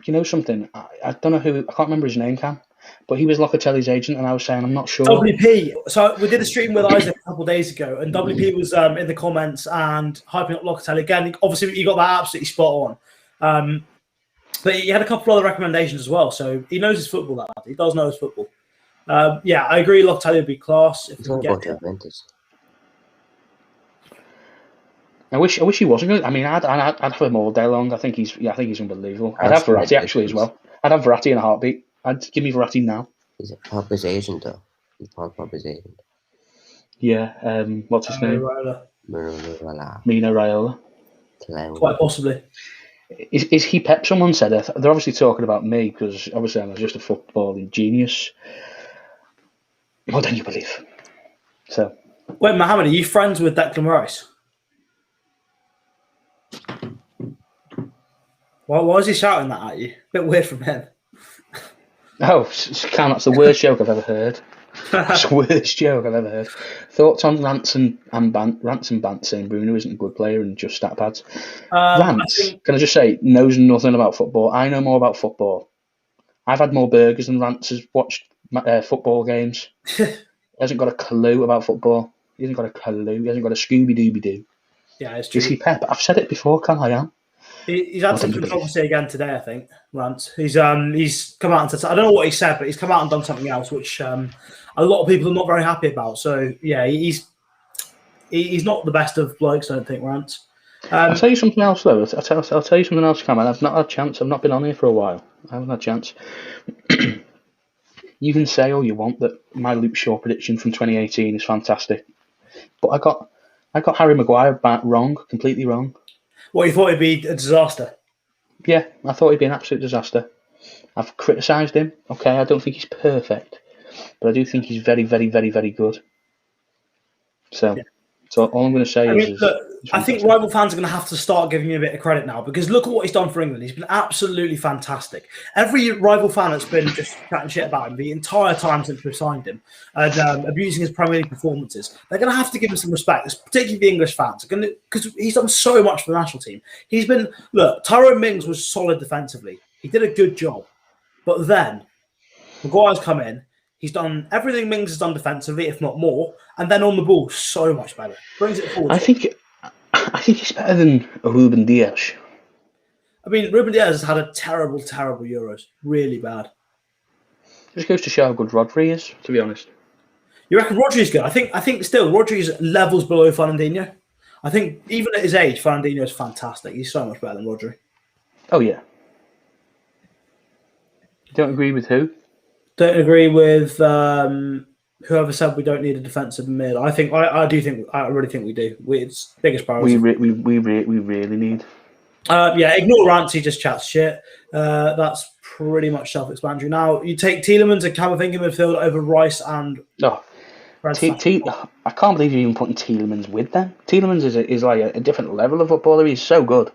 You know something? I don't know who. I can't remember his name, Cam. But he was Locatelli's agent, and I was saying I'm not sure. WP. So we did a stream with Isaac a couple of days ago, and WP was in the comments and hyping up Locatelli again. Obviously, you got that absolutely spot on. But he had a couple of other recommendations as well. So he knows his football. That he does know his football. Yeah, I agree. Locatelli would be class if we can get him. I wish he wasn't good. I mean, I'd have him all day long. I think he's unbelievable. I'd have Verratti actually as well. I'd have Verratti in a heartbeat. I'd give me Verratti now. Is it Pogba's agent though? He's Pogba's agent. Yeah. What's his name? Mino Raiola. Mino Raiola. Quite possibly. Is he Pep? Someone said it. They're obviously talking about me because obviously I'm just a footballing genius. More than you believe. So. Wait, Mohammed, are you friends with Declan Rice? Why is he shouting that at you? Bit weird from him. Oh, Cam, that's the worst joke I've ever heard. That's the worst joke I've ever heard. Thoughts on Rants and Bant saying Bruno isn't a good player and just stat pads? Rants, can I just say, knows nothing about football. I know more about football. I've had more burgers than Rants has watched football games. He hasn't got a clue about football. He hasn't got a clue. He hasn't got a Scooby-Dooby-Doo. Yeah, it's true. Is he Pep? I've said it before, Cam, I am. He's had some controversy again today, I think, Rance. He's come out and said, I don't know what he said, but he's come out and done something else, which a lot of people are not very happy about. So, yeah, he's not the best of blokes, I don't think, Rance. I'll tell you something else, though. I'll tell you something else, Cameron. I've not had a chance. I've not been on here for a while. I haven't had a chance. You can say all you want that my Luke Shaw prediction from 2018 is fantastic. But I got Harry Maguire wrong, completely wrong. What, you thought he'd be a disaster? Yeah, I thought he'd be an absolute disaster. I've criticised him. Okay, I don't think he's perfect, but I do think he's very, very, very, very good. So, So all I'm going to say is... Look, I think rival fans are going to have to start giving him a bit of credit now, because look at what he's done for England. He's been absolutely fantastic. Every rival fan that's been just chatting shit about him the entire time since we've signed him and abusing his Premier League performances, they're going to have to give him some respect, particularly the English fans, because he's done so much for the national team. He's been... Look, Tyrone Mings was solid defensively. He did a good job. But then, Maguire's come in. He's done everything Mings has done defensively, if not more, and then on the ball, so much better. Brings it forward. I think he's better than Ruben Dias. I mean, Ruben Dias has had a terrible, terrible Euros. Really bad. Just goes to show how good Rodri is, to be honest. You reckon Rodri's good? I think still Rodri's levels below Fernandinho. I think even at his age, Fernandinho is fantastic. He's so much better than Rodri. Oh yeah. Don't agree with who? Don't agree with whoever said we don't need a defensive mid. I really think we do. It's the biggest priority. We really need. Ignore Rance. He just chats shit. That's pretty much self-explanatory. Now you take Tielemans and Camavinga midfield over Rice and. I can't believe you're even putting Tielemans with them. Tielemans is like a different level of footballer. He's so good.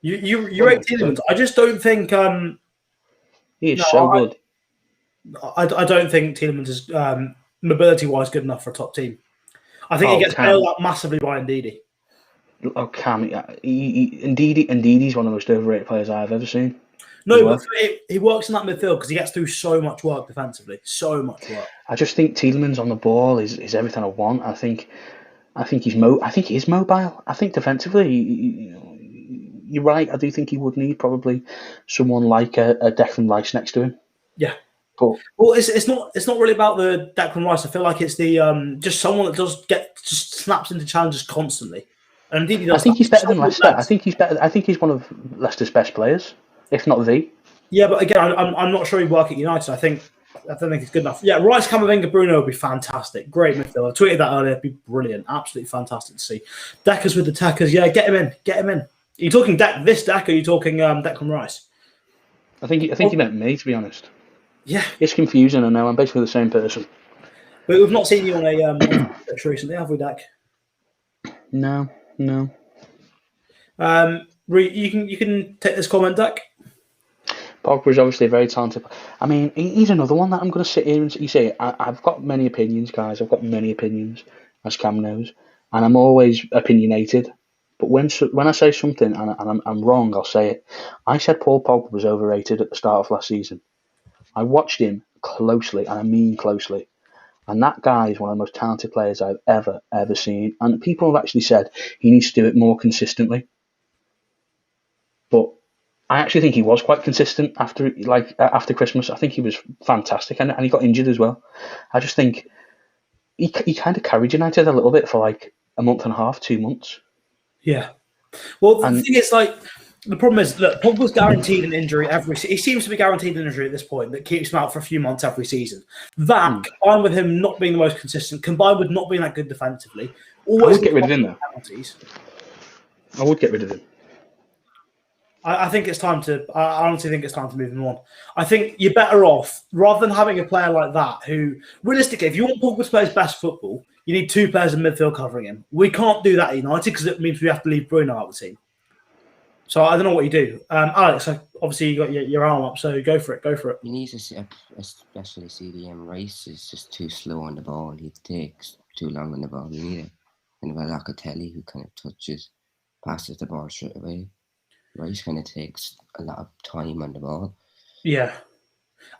You rate Tielemans. I just don't think. He is so good. I don't think Tielemans is mobility-wise good enough for a top team. I think he gets bailed out massively by Ndidi. Oh, Cam, Ndidi's one of the most overrated players I've ever seen. No, but he works in that midfield because he gets through so much work defensively. So much work. I just think Tielemans on the ball is everything I want. I think he's mobile. I think defensively, you're right. I do think he would need probably someone like a Declan Rice next to him. Yeah. Well, it's not really about the Declan Rice. I feel like it's the just someone that just snaps into challenges constantly. And indeed, he does. I think he's better than Leicester. I think he's better. I think he's one of Leicester's best players, if not the. Yeah, but again, I'm not sure he'd work at United. I don't think it's good enough. Yeah, Rice, Camavinga, Bruno would be fantastic. Great midfield. I tweeted that earlier. It'd be brilliant. Absolutely fantastic to see. Deckers with the tackers. Yeah, get him in. Are you talking this Deck? Or are you talking Declan Rice? I think he meant me, to be honest. Yeah, it's confusing. I know. I'm basically the same person. But we've not seen you on a recently, have we, Dak? No. You can take this comment, Dak. Pogba is obviously a very talented. I mean, he's another one that I'm going to sit here and say. I've got many opinions, guys. I've got many opinions, as Cam knows, and I'm always opinionated. But when I say something and I'm wrong, I'll say it. I said Paul Pogba was overrated at the start of last season. I watched him closely, and I mean closely. And that guy is one of the most talented players I've ever seen. And people have actually said he needs to do it more consistently. But I actually think he was quite consistent after Christmas. I think he was fantastic, and he got injured as well. I just think he kind of carried United a little bit for like a month and a half, 2 months. Yeah. Well, the thing is, the problem is, look, Pogba's guaranteed an injury he seems to be guaranteed an injury at this point that keeps him out for a few months every season. That, combined with him not being the most consistent, combined with not being that good defensively, I would get rid of him, though. Penalties. I would get rid of him. I think it's time to. I honestly think it's time to move him on. I think you're better off rather than having a player like that who, realistically, if you want Pogba to play his best football, you need 2 players in midfield covering him. We can't do that at United because it means we have to leave Bruno out of the team. So I don't know what you do, Alex. Obviously, you got your arm up, so go for it. Go for it. He needs to, especially CDM. Rice is just too slow on the ball. He takes too long on the ball. You need a kind of a Locatelli who kind of touches, passes the ball straight away. Rice kind of takes a lot of time on the ball. Yeah.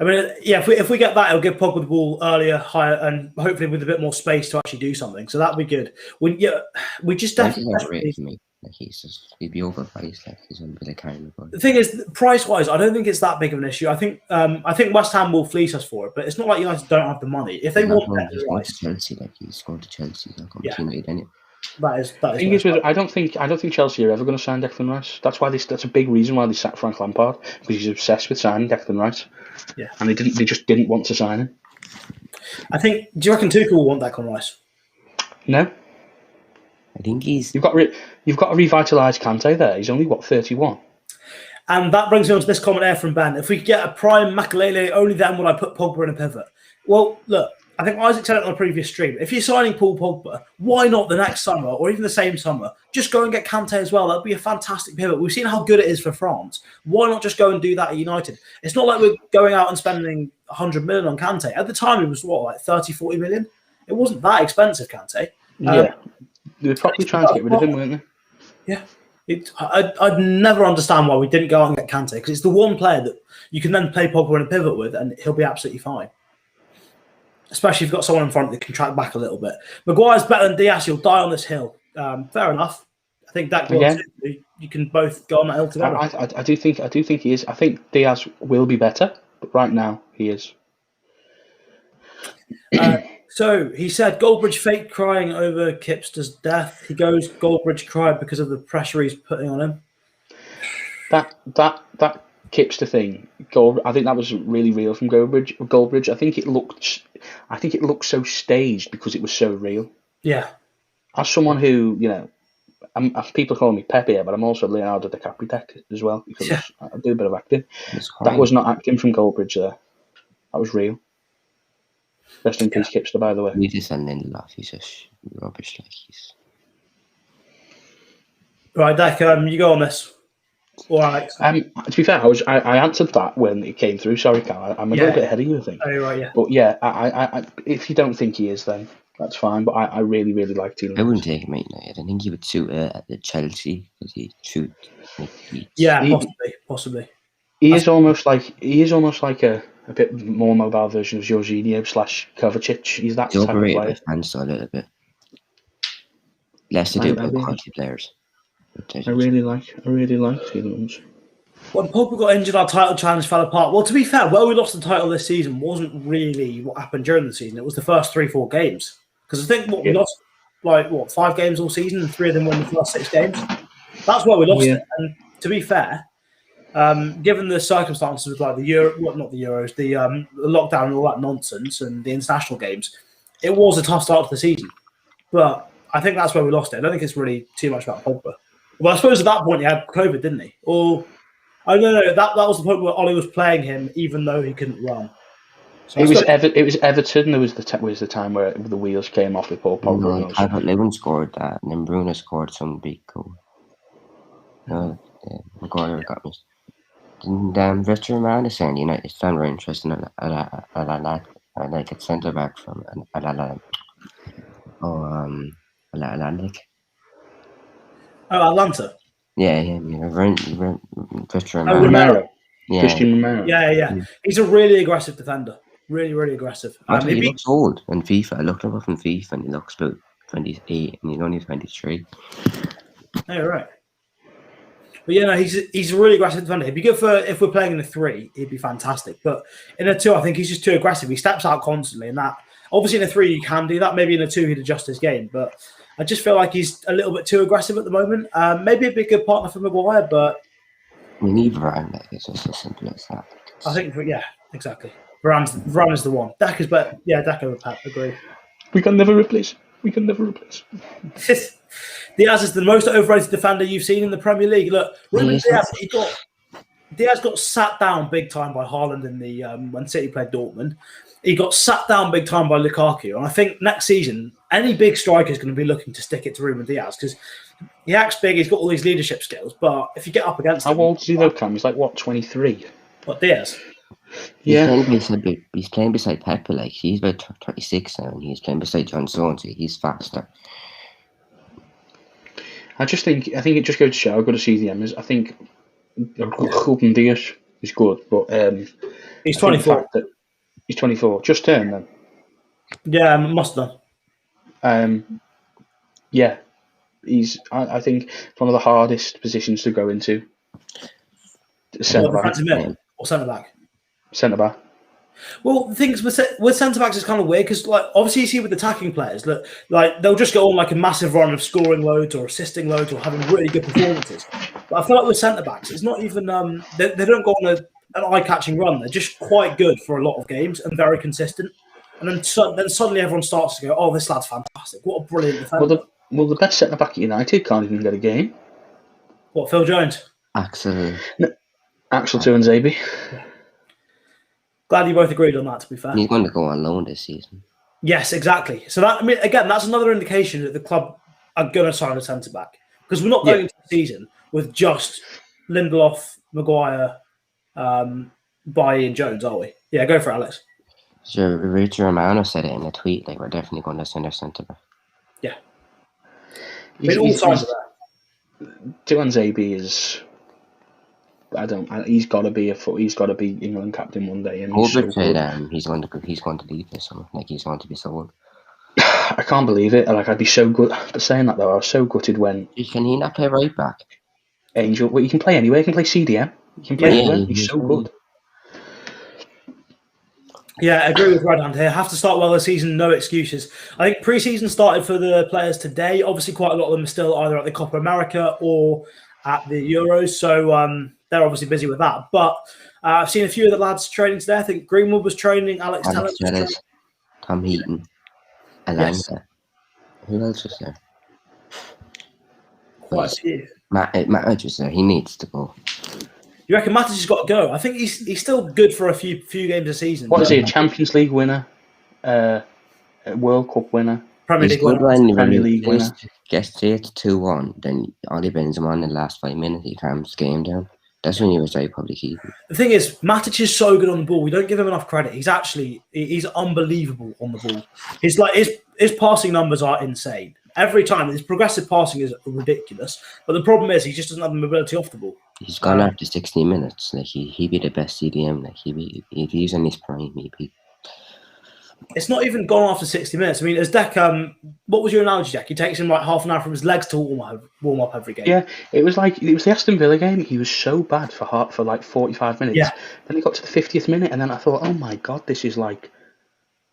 I mean, yeah, if we get that, it'll give Pogba the ball earlier, higher, and hopefully with a bit more space to actually do something. So that'd be good. We just definitely. Like he'd be overpriced. Like he's on a bit of kind of. The thing is, price-wise, I don't think it's that big of an issue. I think West Ham will fleece us for it, but it's not like United don't have the money. If they want, he's going to Chelsea. Like he's going to Chelsea. He's not going to United anyway. That is. I don't think Chelsea are ever going to sign Declan Rice. That's a big reason why they sacked Frank Lampard, because he's obsessed with signing Declan Rice. Yeah, and they just didn't want to sign him. I think. Do you reckon Tuchel will want Declan Rice? No. I think he's. You've got to revitalise Kante there. He's only 31. And that brings me on to this comment there from Ben. If we could get a prime Makelele, only then would I put Pogba in a pivot. Well, look, I think Isaac said it on a previous stream. If you're signing Paul Pogba, why not the next summer or even the same summer? Just go and get Kante as well. That'd be a fantastic pivot. We've seen how good it is for France. Why not just go and do that at United? It's not like we're going out and spending 100 million on Kante. At the time, it was like 30, 40 million? It wasn't that expensive, Kante. Yeah. They were probably trying to get rid of him, weren't they? Yeah. I'd never understand why we didn't go out and get Kante, because it's the one player that you can then play Pogba in a pivot with and he'll be absolutely fine. Especially if you've got someone in front that can track back a little bit. Maguire's better than Diaz. You'll die on this hill. Fair enough. I think that you can both go on that hill together. I do think he is. I think Diaz will be better, but right now he is. So he said Goldbridge fake crying over Kipster's death. He goes, Goldbridge cried because of the pressure he's putting on him. That Kipster thing, I think that was really real from Goldbridge. I think it looked so staged because it was so real. Yeah. As someone who, people call me Pepe, but I'm also Leonardo DiCaprio as well, because I do a bit of acting. That was not acting from Goldbridge there. That was real. Rest in peace, Kipster, by the way. We just send Lindelof. He's just rubbish. Like he's. Right, Dak, you go on this. All right. To be fair, I answered that when it came through. Sorry, Cal. I'm a little bit ahead of you, I think. Oh, right, yeah. But yeah, I if you don't think he is, then that's fine. But I really, really like Tielemans. I wouldn't take him right now. I think he would suit at the Chelsea because he shoot. Possibly. He is almost like a bit more mobile version of Jorginho / Kovacic. He's that type of player. Fans a little bit. Less to do with quality players. I really like Tielemans. When Pogba got injured, our title challenge fell apart. Well, to be fair, we lost the title this season wasn't really what happened during the season. It was the first 3-4 games. Because I think we lost 5 games all season, and 3 of them won the first 6 games. That's where we lost it. And to be fair, given the circumstances with the lockdown and all that nonsense and the international games, it was a tough start to the season. But I think that's where we lost it. I don't think it's really too much about Pogba. Well, I suppose at that point he had COVID, didn't he? Or I don't know. That was the point where Ollie was playing him, even though he couldn't run. So it was Everton. There was the time where the wheels came off with Paul Pogba. I thought Lewin scored that, and then Bruno scored some big goal. Maguire got me. And Victor Roman is saying United is very interesting I like a centre back from Atlantic. Oh, Atlanta. Yeah. Christian Romero. Yeah. Christian Romero. Yeah. He's a really aggressive defender. Really, really aggressive. He looks old in FIFA. I looked him up in FIFA and he looks about 28 and he's only 23. Oh, right. But he's a really aggressive defender. He'd be good for if we're playing in a 3, he'd be fantastic. But in a 2, I think he's just too aggressive. He steps out constantly, and that obviously in a 3 you can do that. Maybe in a 2 he'd adjust his game, but I just feel like he's a little bit too aggressive at the moment. Maybe a big good partner for Maguire, but we need Varane. It's just as simple as that. I think, exactly. Varane is the one. Dak is better. Yeah, Dak over Pat. Agree. We can never replace. We can never replace him. Diaz is the most overrated defender you've seen in the Premier League. Look, Ruben Diaz got sat down big time by Haaland in the when City played Dortmund. He got sat down big time by Lukaku, and I think next season any big striker is going to be looking to stick it to Ruben Diaz because he acts big. He's got all these leadership skills, but if you get up against him, how old is he though, Cam? He's like what, 23? What, Diaz? Yeah, He's playing beside Pepe. Like he's about 36 now, and he's playing beside John Stones. He's faster. I think it just goes to show how good a CDM is. I think Ruben Diaz is good, but He's 24. He's 24. Just turned then. Yeah, must have done. Yeah, I think it's one of the hardest positions to go into. Centre back. Or centre back. Centre back. Well, the things with centre backs is kind of weird because, like, obviously you see with attacking players, look, like they'll just go on like a massive run of scoring loads or assisting loads or having really good performances. But I feel like with centre backs, it's not even they don't go on an eye-catching run. They're just quite good for a lot of games and very consistent. And then suddenly everyone starts to go, "Oh, this lad's fantastic! What a brilliant defender!" Well, the best centre back at United can't even get a game. What, Phil Jones? Axel Tuanzebe. Yeah. Glad you both agreed on that, to be fair. He's going to go on loan this season. Yes, exactly. So that, I mean, again, that's another indication that the club are going to sign a centre back because we're not going into the season with just Lindelof, Maguire, Bailly, and Jones, are we? Yeah, go for it, Alex. So Richard Romano said it in a tweet. Like we're definitely going to send our centre back. Yeah, all signs of that. Tuanzebe is. He's got to be England captain one day. And Holbrook said he's going to leave this summer. Like he's going to be sold. I can't believe it. Like I'd be so good. But saying that though, I was so gutted when. Can he not play right back? Angel, well, he can play anywhere. He can play CDM. He can play anywhere. He's so good. Yeah, I agree with Redhand here. Have to start well this season, no excuses. I think pre-season started for the players today. Obviously, quite a lot of them are still either at the Copa America or at the Euros, so they're obviously busy with that. But I've seen a few of the lads training today. I think Greenwood was training, Alex Tellez was training. Tom Heaton, Alanga. Yes. Who else was there? Quite a few. Matic was there. He needs to go. You reckon Matic has got to go? I think he's still good for a few games a season. What is he? A Champions League winner, a World Cup winner, Premier League winner. Gets 2-1, then Ollie brings him on in the last 5 minutes. He calms the game down. That's when he was very probably key. The thing is, Matic is so good on the ball. We don't give him enough credit. He's unbelievable on the ball. His passing numbers are insane. Every time, his progressive passing is ridiculous. But the problem is, he just doesn't have the mobility off the ball. He's gone after 60 minutes. Like he'd be the best CDM. Like if he's in his prime, he'd be. It's not even gone after 60 minutes. I mean, as Deck, what was your analogy, Deck? He takes him like half an hour from his legs to warm up every game. Yeah, it was the Aston Villa game. He was so bad for like 45 minutes. Yeah. Then he got to the 50th minute, and then I thought, oh my god, this is like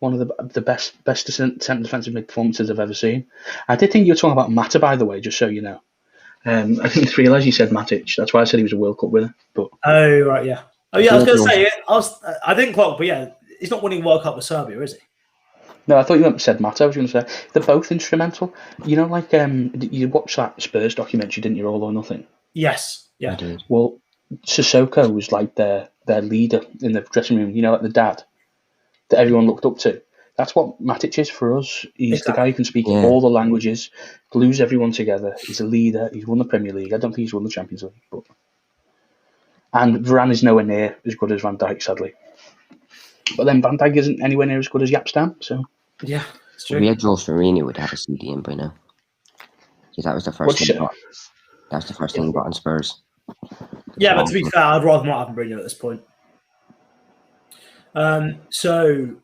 one of the best centre defensive mid performances I've ever seen. I did think you were talking about Mata, by the way, just so you know. I didn't realise you said Matic. That's why I said he was a World Cup winner. But oh right, yeah. Oh yeah, I was going to say I didn't clock, but yeah, he's not winning World Cup with Serbia, is he? No, I thought you said Mata. I was going to say they're both instrumental. You know, like you watched that Spurs documentary, didn't you? All or Nothing. Yes. Yeah. I did. Well, Sissoko was like their leader in the dressing room. You know, like the dad that everyone looked up to. That's what Matic is for us. He's the guy who can speak all the languages, glues everyone together. He's a leader. He's won the Premier League. I don't think he's won the Champions League. And Varane is nowhere near as good as Van Dijk, sadly. But then Van Dijk isn't anywhere near as good as Yapstam. So yeah, it's true. If we had Joel Farina, would have a CDM by now. Because that was the first thing. That's the first thing he got on Spurs. Yeah, but to be fair, I'd rather not have Mourinho at this point. So,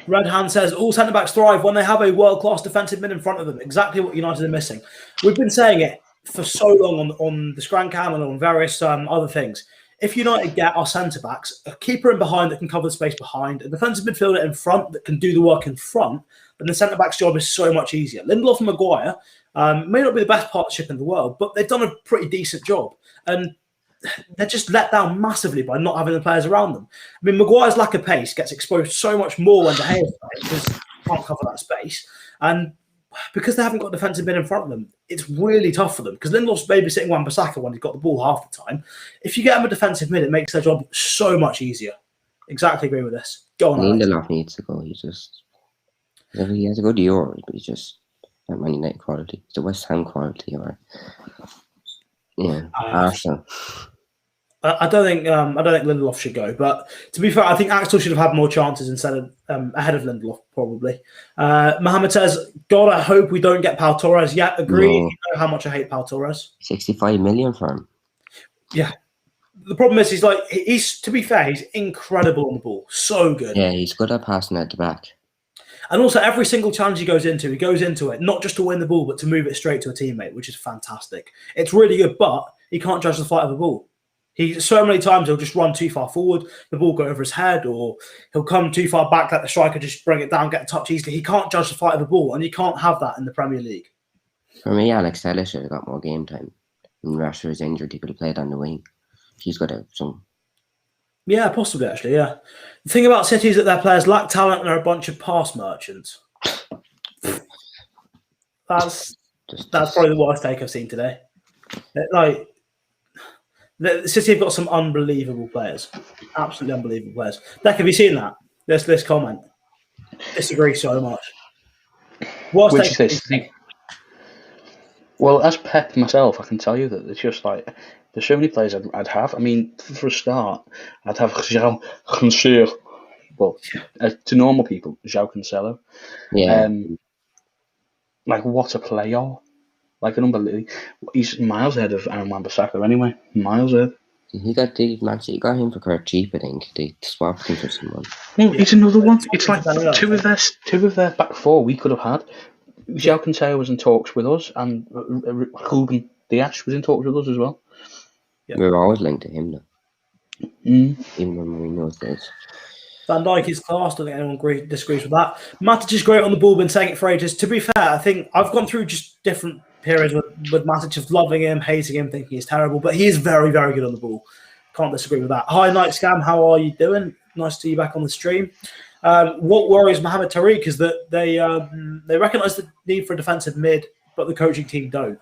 Red Hand says, all centre-backs thrive when they have a world-class defensive mid in front of them. Exactly what United are missing. We've been saying it for so long on the ScranCam and on various other things. If United get our centre-backs, a keeper in behind that can cover the space behind, a defensive midfielder in front that can do the work in front, then the centre-back's job is so much easier. Lindelof and Maguire may not be the best partnership in the world, but they've done a pretty decent job. And they're just let down massively by not having the players around them. I mean, Maguire's lack of pace gets exposed so much more when De Gea's playing because he can't cover that space. And because they haven't got defensive mid in front of them, it's really tough for them because Lindelof's babysitting Wan-Bissaka when he's got the ball half the time. If you get him a defensive mid, it makes their job so much easier. Exactly agree with this. Go on, Alex. Lindelof needs to go. He has a good Euro, but he's just not Man United quality. It's the West Ham quality, or Arsenal. I don't think Lindelof should go, but to be fair, I think Axel should have had more chances instead of ahead of Lindelof probably. Mohammed says, "God, I hope we don't get Pau Torres." Yeah, agree. No. You know how much I hate Pau Torres. 65 million for him. Yeah, the problem is he's to be fair, he's incredible on the ball, so good. Yeah, he's good at passing at the back. And also, every single challenge he goes into it not just to win the ball, but to move it straight to a teammate, which is fantastic. It's really good, but he can't judge the flight of the ball. So many times he'll just run too far forward, the ball go over his head, or he'll come too far back, let the striker just bring it down, get a touch easily. He can't judge the flight of the ball, and you can't have that in the Premier League. For me, Alex Telles should have got more game time. When Rashford was injured, he could have played on the wing. He's got some. Yeah, possibly, actually, yeah. The thing about City is that their players lack talent and are a bunch of pass merchants. That's probably the worst take I've seen today. City have got some unbelievable players. Absolutely unbelievable players. Beck, have you seen that? This comment. Disagree so much. Which is this? Well, as Pep myself, I can tell you that it's just like there's so many players I'd have. I mean, for a start, I'd have João Cancelo. Well, to normal people, João Cancelo. Yeah. Like what a player! Like an unbelievable. He's miles ahead of Aaron Wan-Bissaka anyway. Miles ahead. He got him for quite cheap, I think. They swapped him for someone. Well, he's another one. It's like two of their back four we could have had. João Cancelo was in talks with us, and Ruben Dias was in talks with us as well. Yeah. We were always linked to him, though. Even when Mourinho's days. Van Dijk is class. I don't think anyone disagrees with that. Matic is great on the ball, been saying it for ages. To be fair, I think I've gone through just different periods with Matic of loving him, hating him, thinking he's terrible, but he is very, very good on the ball. Can't disagree with that. Hi, Night Scam. How are you doing? Nice to see you back on the stream. What worries Mohamed Tariq is that they recognise the need for a defensive mid, but the coaching team don't.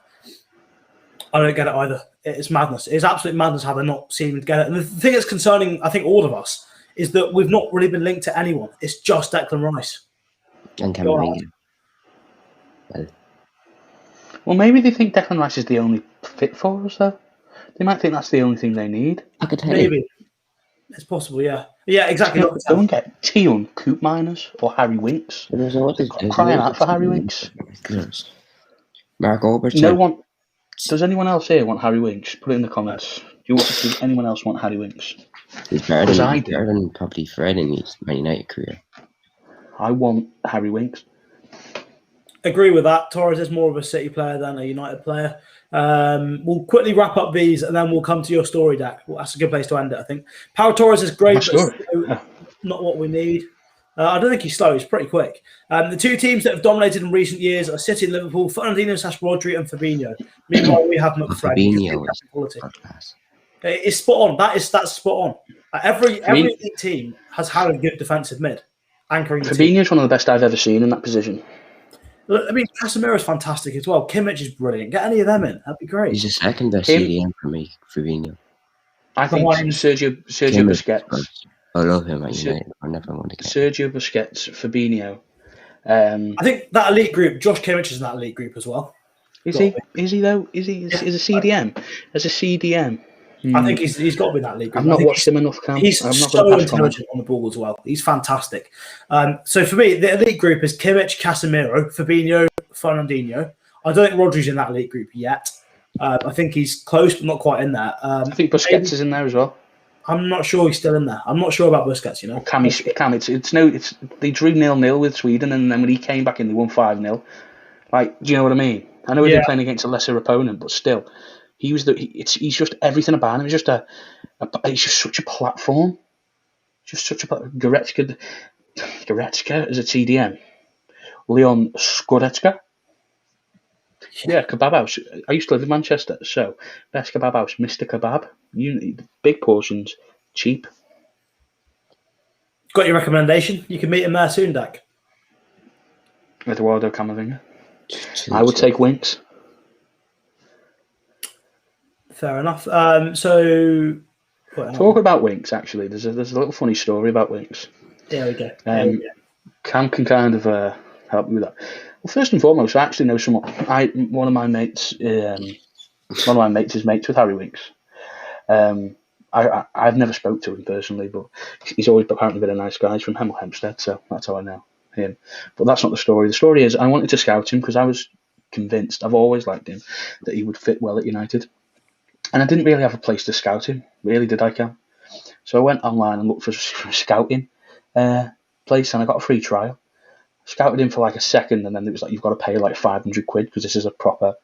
I don't get it either. It's madness. It's absolute madness how they're not seeming to get it. And the thing that's concerning, I think, all of us, is that we've not really been linked to anyone. It's just Declan Rice. And Camavinga. Well, maybe they think Declan Rice is the only fit for us, though. They might think that's the only thing they need. Maybe. It's possible, yeah. Yeah, exactly. Don't get Tion Coop Miners or Harry Winks. Crying out for Harry Winks. Mark Oberts. No one. Does anyone else here want Harry Winks? Put it in the comments. Does anyone else want Harry Winks? He's better than probably Fred in his Man United career. I want Harry Winks. Agree with that. Torres is more of a City player than a United player. We'll quickly wrap up these and then we'll come to your story, Dak. Well, that's a good place to end it, I think. Pau Torres is great, but not what we need. I don't think he's slow. He's pretty quick. The two teams that have dominated in recent years are City and Liverpool, Fernandinho, Rodri and Fabinho. Meanwhile, we have McFred. It's spot on. That's spot on. Every elite team has had a good defensive mid. Anchoring the team. Fabinho's one of the best I've ever seen in that position. I mean, Casemiro's fantastic as well. Kimmich is brilliant. Get any of them in. That'd be great. He's the second best CDM for me, Fabinho. I think Sergio Busquets. I love him. I never want to get Sergio Busquets, Fabinho. I think that elite group, Josh Kimmich is in that elite group as well. Is he? Is he though? Is he? Is a CDM? As a CDM? I think he's got to be in that league group. I've not watched him enough, Cam. He's so intelligent on the ball as well. He's fantastic. So for me, the elite group is Kimmich, Casemiro, Fabinho, Fernandinho. I don't think Rodri's in that elite group yet. I think he's close, but not quite in there. I think Busquets is in there as well. I'm not sure he's still in there. I'm not sure about Busquets, you know. Cam, they drew 0-0 with Sweden, and then when he came back in, they won 5-0. Like, do you know what I mean? I know they're playing against a lesser opponent, but still. He's just everything about him. He's just such a platform. Just such a Goretzka as a TDM. Leon Goretzka. Yeah, kebab house. I used to live in Manchester, so best kebab house, Mr. Kebab. Big portions, cheap. Got your recommendation? You can meet him there soon, Dak. Eduardo Camavinga. I would take Winks. Fair enough. So talk about Winks. Actually, there's a little funny story about Winks. There we go. Cam can kind of help me with that. Well, first and foremost, I actually know someone. One of my mates is mates with Harry Winks. I've never spoke to him personally, but he's always apparently been a nice guy. He's from Hemel Hempstead, so that's how I know him. But that's not the story. The story is I wanted to scout him because I was convinced, I've always liked him, that he would fit well at United. And I didn't really have a place to scout him, really, did I, Cam? So I went online and looked for a scouting place, and I got a free trial. Scouted him for like a second, and then it was like, you've got to pay like 500 quid because this is a proper,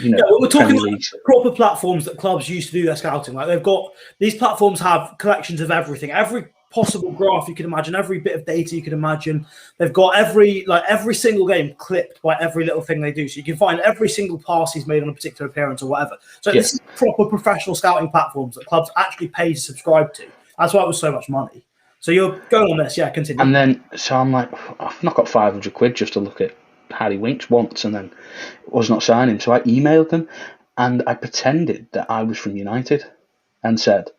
we're talking like proper platforms that clubs use to do their scouting. Like they've got, these platforms have collections of everything, every possible graph you can imagine, every bit of data you can imagine. They've got every single game clipped by every little thing they do, so you can find every single pass he's made on a particular appearance or whatever. So this is proper professional scouting platforms that clubs actually pay to subscribe to. That's why it was so much money. So you're going on this, continue. And then, so I'm like, I've not got 500 quid just to look at Harry Winks once, and then was not signing. So I emailed them, and I pretended that I was from United, and said,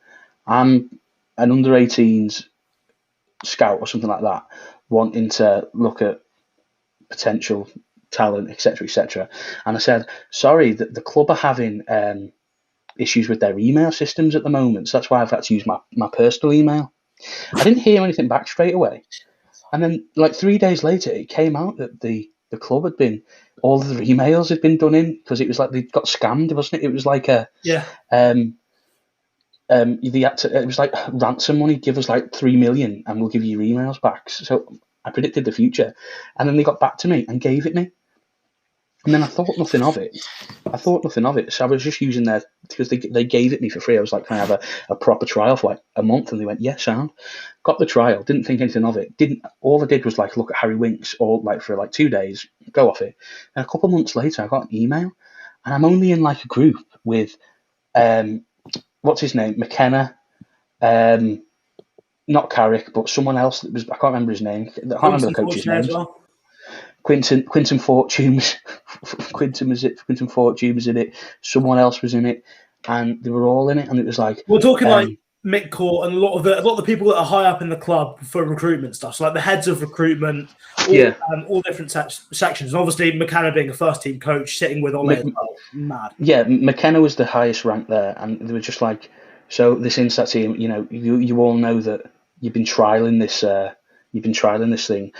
I'm an under-18s scout or something like that, wanting to look at potential talent, etc., etc. And I said, sorry, that the club are having issues with their email systems at the moment, so that's why I've had to use my personal email. I didn't hear anything back straight away. And then, like 3 days later, it came out that the club had been, all of their emails had been done in, because it was like they got scammed, wasn't it? It was like it was like ransom money, give us like 3 million and we'll give you your emails back. So I predicted the future. And then they got back to me and gave it me. And then I thought nothing of it. So I was just using their, because they gave it me for free. I was like, can I have a proper trial for like a month? And they went, yes, sound. Got the trial, didn't think anything of it. All I did was like look at Harry Winks or like for like 2 days, go off it. And a couple of months later, I got an email, and I'm only in like a group with, what's his name? McKenna, not Carrick, but someone else that was, I can't remember his name. I can't remember the coach's name. Well. Quinton Fortune Quinton Fortune was in it. Someone else was in it, and they were all in it. And it was like, we're talking like Mick Court and a lot of the people that are high up in the club for recruitment stuff. So like the heads of recruitment, all different sections. And obviously McKenna being a first team coach, sitting with Ole as well. Mad. Yeah, McKenna was the highest rank there, and they were just like, so this Instat team, you all know that you've been trialing this thing.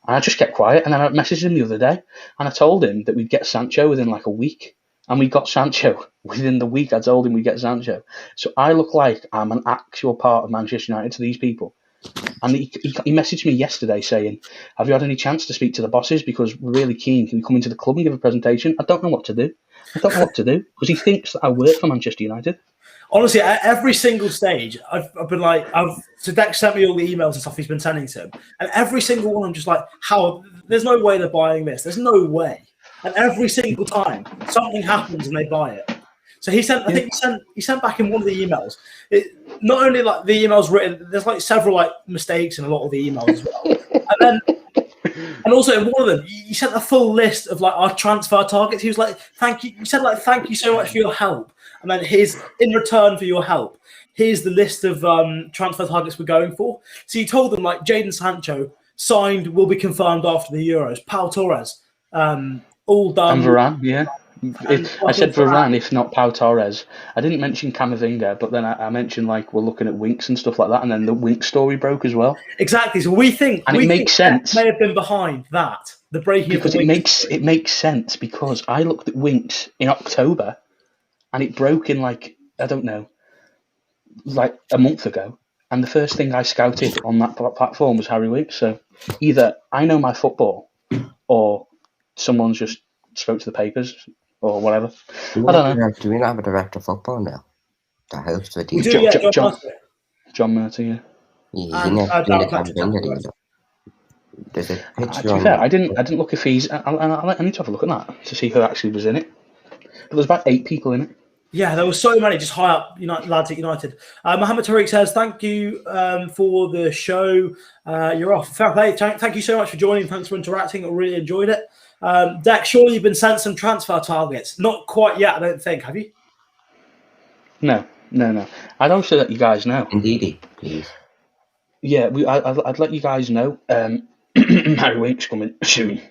And I just kept quiet, and then I messaged him the other day, and I told him that we'd get Sancho within like a week, and we got Sancho within the week. I told him we'd get Sancho. So I look like I'm an actual part of Manchester United to these people. And he messaged me yesterday saying, have you had any chance to speak to the bosses? Because we're really keen. Can we come into the club and give a presentation? I don't know what to do. Because he thinks that I work for Manchester United. Honestly, at every single stage, I've been like, so Dex sent me all the emails and stuff he's been sending to him, and every single one I'm just like, how? There's no way they're buying this. There's no way. And every single time something happens and they buy it. So he sent, I think he sent back in one of the emails. Not only like the emails written, there's like several like mistakes in a lot of the emails as well, and also in one of them, he sent a full list of like our transfer targets. He was like, thank you. He said like, thank you so much for your help. And then in return for your help, here's the list of transfer targets we're going for. So you told them like Jadon Sancho signed, will be confirmed after the Euros. Pau Torres, all done. And Varane, yeah. I said Varane, if not Pau Torres. I didn't mention Camavinga, but then I mentioned like we're looking at Winks and stuff like that, and then the Winks story broke as well. Exactly. So we think, and it makes sense. May have been behind that, the breaking because of the it makes sense because I looked at Winks in October. And it broke in like, I don't know, like a month ago. And the first thing I scouted on that platform was Harry Winks. So either I know my football or someone's just spoke to the papers or whatever. I don't know. Do we not have a director of football now? That helps with you. John Murty, yeah. There's a to be fair, I didn't look if he's... I need to have a look at that to see who actually was in it. But there's about 8 people in it. Yeah, there were so many just high up lads at United. Mohammed Tariq says, thank you for the show. You're off. Fair play. Thank you so much for joining. Thanks for interacting. I really enjoyed it. Dex, surely you've been sent some transfer targets. Not quite yet, I don't think. Have you? No. I'd also let you guys know. Indeedy, please. Yeah, I'd let you guys know. Harry Winks coming soon.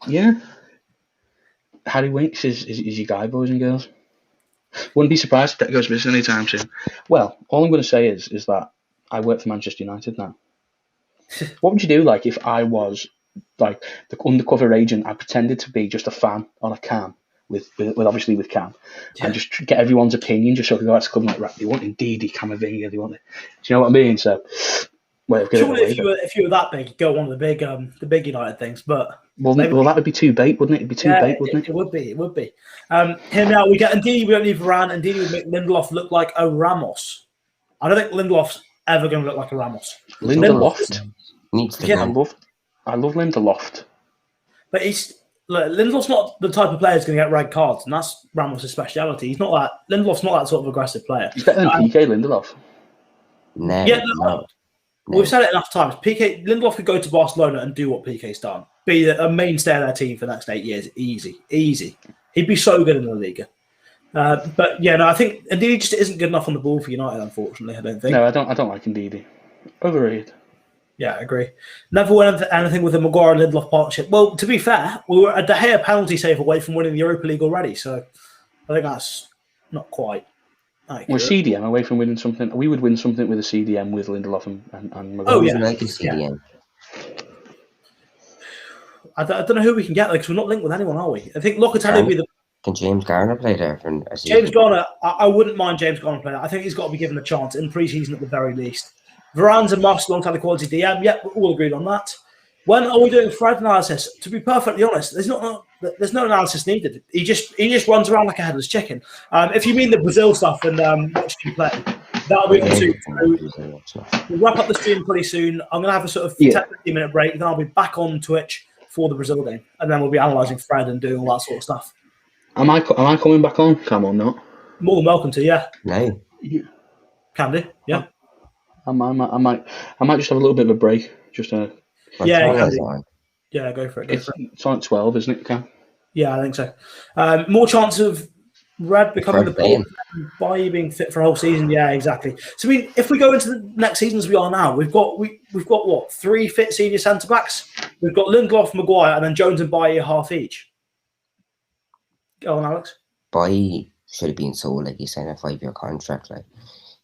Yeah, Harry Winks is your guy, boys and girls. Wouldn't be surprised if that goes missing anytime soon. Well, all I'm going to say is that I work for Manchester United now. What would you do, like, if I was like the undercover agent? I pretended to be just a fan on a cam with obviously with Cam, and just get everyone's opinion, just so I could go out to club like, right, they want Indeedy, Camavinga, they want it. Do you know what I mean? So, well, surely if you were that big, you'd go one of the big United things, but. Well, that would be too bait, wouldn't it? It'd be too bait, wouldn't it? It would be. It would be. Here now, we get Indeedy. We don't need Varane. Indeedy would make Lindelof look like a Ramos. I don't think Lindelof's ever going to look like a Ramos. Lindelof needs to. Yeah, I love Lindelof. But Lindelof's not the type of player who's going to get red cards, and that's Ramos' speciality. He's not that. Lindelof's not that sort of aggressive player. He's better than PK Lindelof. No. We've said it enough times. Lindelof could go to Barcelona and do what PK's done. Be a mainstay of their team for the next 8 years. Easy. He'd be so good in the Liga. But yeah, no, I think Indeedy just isn't good enough on the ball for United, unfortunately. I don't think. No, I don't like Indeedy. Overrated. Yeah, I agree. Never won anything with the Maguire and Lindelof partnership. Well, to be fair, we were a De Gea penalty save away from winning the Europa League already, so I think that's not quite. We're CDM away from winning something. We would win something with a CDM with Lindelof and Maguire. Oh, yeah. Like a CDM. Yeah. I don't know who we can get, because we're not linked with anyone, are we? I think Locatelli would be the... Can James Garner play there? James Garner, I wouldn't mind James Garner playing. I think he's got to be given a chance in pre-season at the very least. Varane's a must alongside the quality DM. Yep, we're all agreed on that. When are we doing Fred analysis? To be perfectly honest, there's no analysis needed. He just runs around like a headless chicken. If you mean the Brazil stuff and watching him play, that'll be good too. We'll wrap up the stream pretty soon. I'm going to have a sort of 10-15-minute break. Then I'll be back on Twitch for the Brazil game, and then we'll be analysing Fred and doing all that sort of stuff. Am I coming back on? Come on, not. More than welcome to, yeah. No. Can do, yeah. I might just have a little bit of a break. Just go for it. It's on at 12, isn't it, Cam? Yeah, I think so. More chance of Red becoming the player by being fit for a whole season. Yeah, exactly. So I mean, if we go into the next season as we are now, we've got what, 3 fit senior centre backs. We've got Lindelof, Maguire, and then Jones and Bailly half each. Go on, Alex. Bailly should have been sold. Like, he signed a 5-year contract. Like,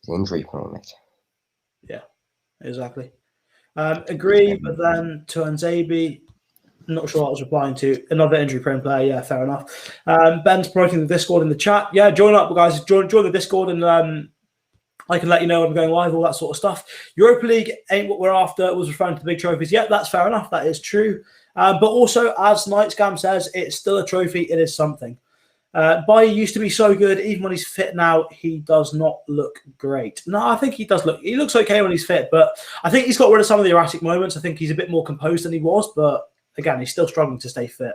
he's injury prone. Like. Yeah, exactly. Agree, but then to Anzabi, not sure what I was replying to. Another injury-prone player. Yeah, fair enough. Ben's promoting the Discord in the chat. Yeah, join up, guys. Join the Discord, and I can let you know when I'm going live, all that sort of stuff. Europa League ain't what we're after. It was referring to the big trophies. Yeah, that's fair enough. That is true. But also, as Nightscam says, it's still a trophy. It is something. Bailly used to be so good. Even when he's fit now, he does not look great. No, I think he does look. He looks okay when he's fit, but I think he's got rid of some of the erratic moments. I think he's a bit more composed than he was, but again, he's still struggling to stay fit.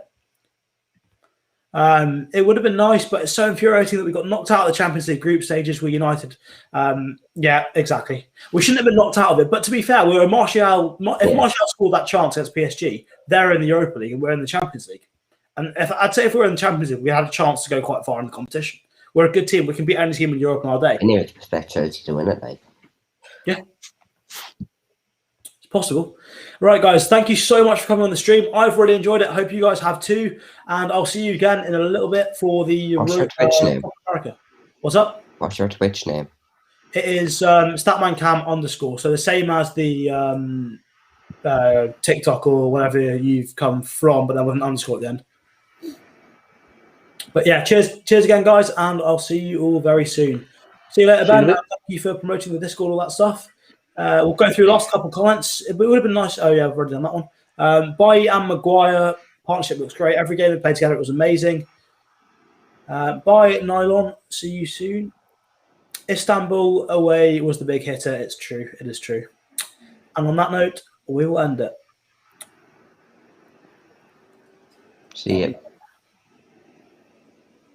It would have been nice, but it's so infuriating that we got knocked out of the Champions League group stages with United. Yeah, exactly. We shouldn't have been knocked out of it. But to be fair, if Martial scored that chance against PSG, they're in the Europa League and we're in the Champions League. And I'd say if we were in the Champions League, we had a chance to go quite far in the competition. We're a good team. We can beat any team in Europe in our day. I knew it's expect Chelsea to win it, like. Yeah. It's possible. Right, guys, thank you so much for coming on the stream. I've really enjoyed it. I hope you guys have too. And I'll see you again in a little bit for the What's your Twitch name? America. What's up? What's your Twitch name? It is statmancam_. So the same as the TikTok or whatever you've come from, but there was an underscore at the end. But yeah, cheers again, guys, and I'll see you all very soon. See you later, Ben. Thank you for promoting the Discord, all that stuff. We'll go through the last couple of comments. It would have been nice. Oh, yeah, I've already done that one. Bailly and Maguire partnership looks great. Every game they played together, it was amazing. Bye, Nylon. See you soon. Istanbul away was the big hitter. It's true. It is true. And on that note, we will end it. See you.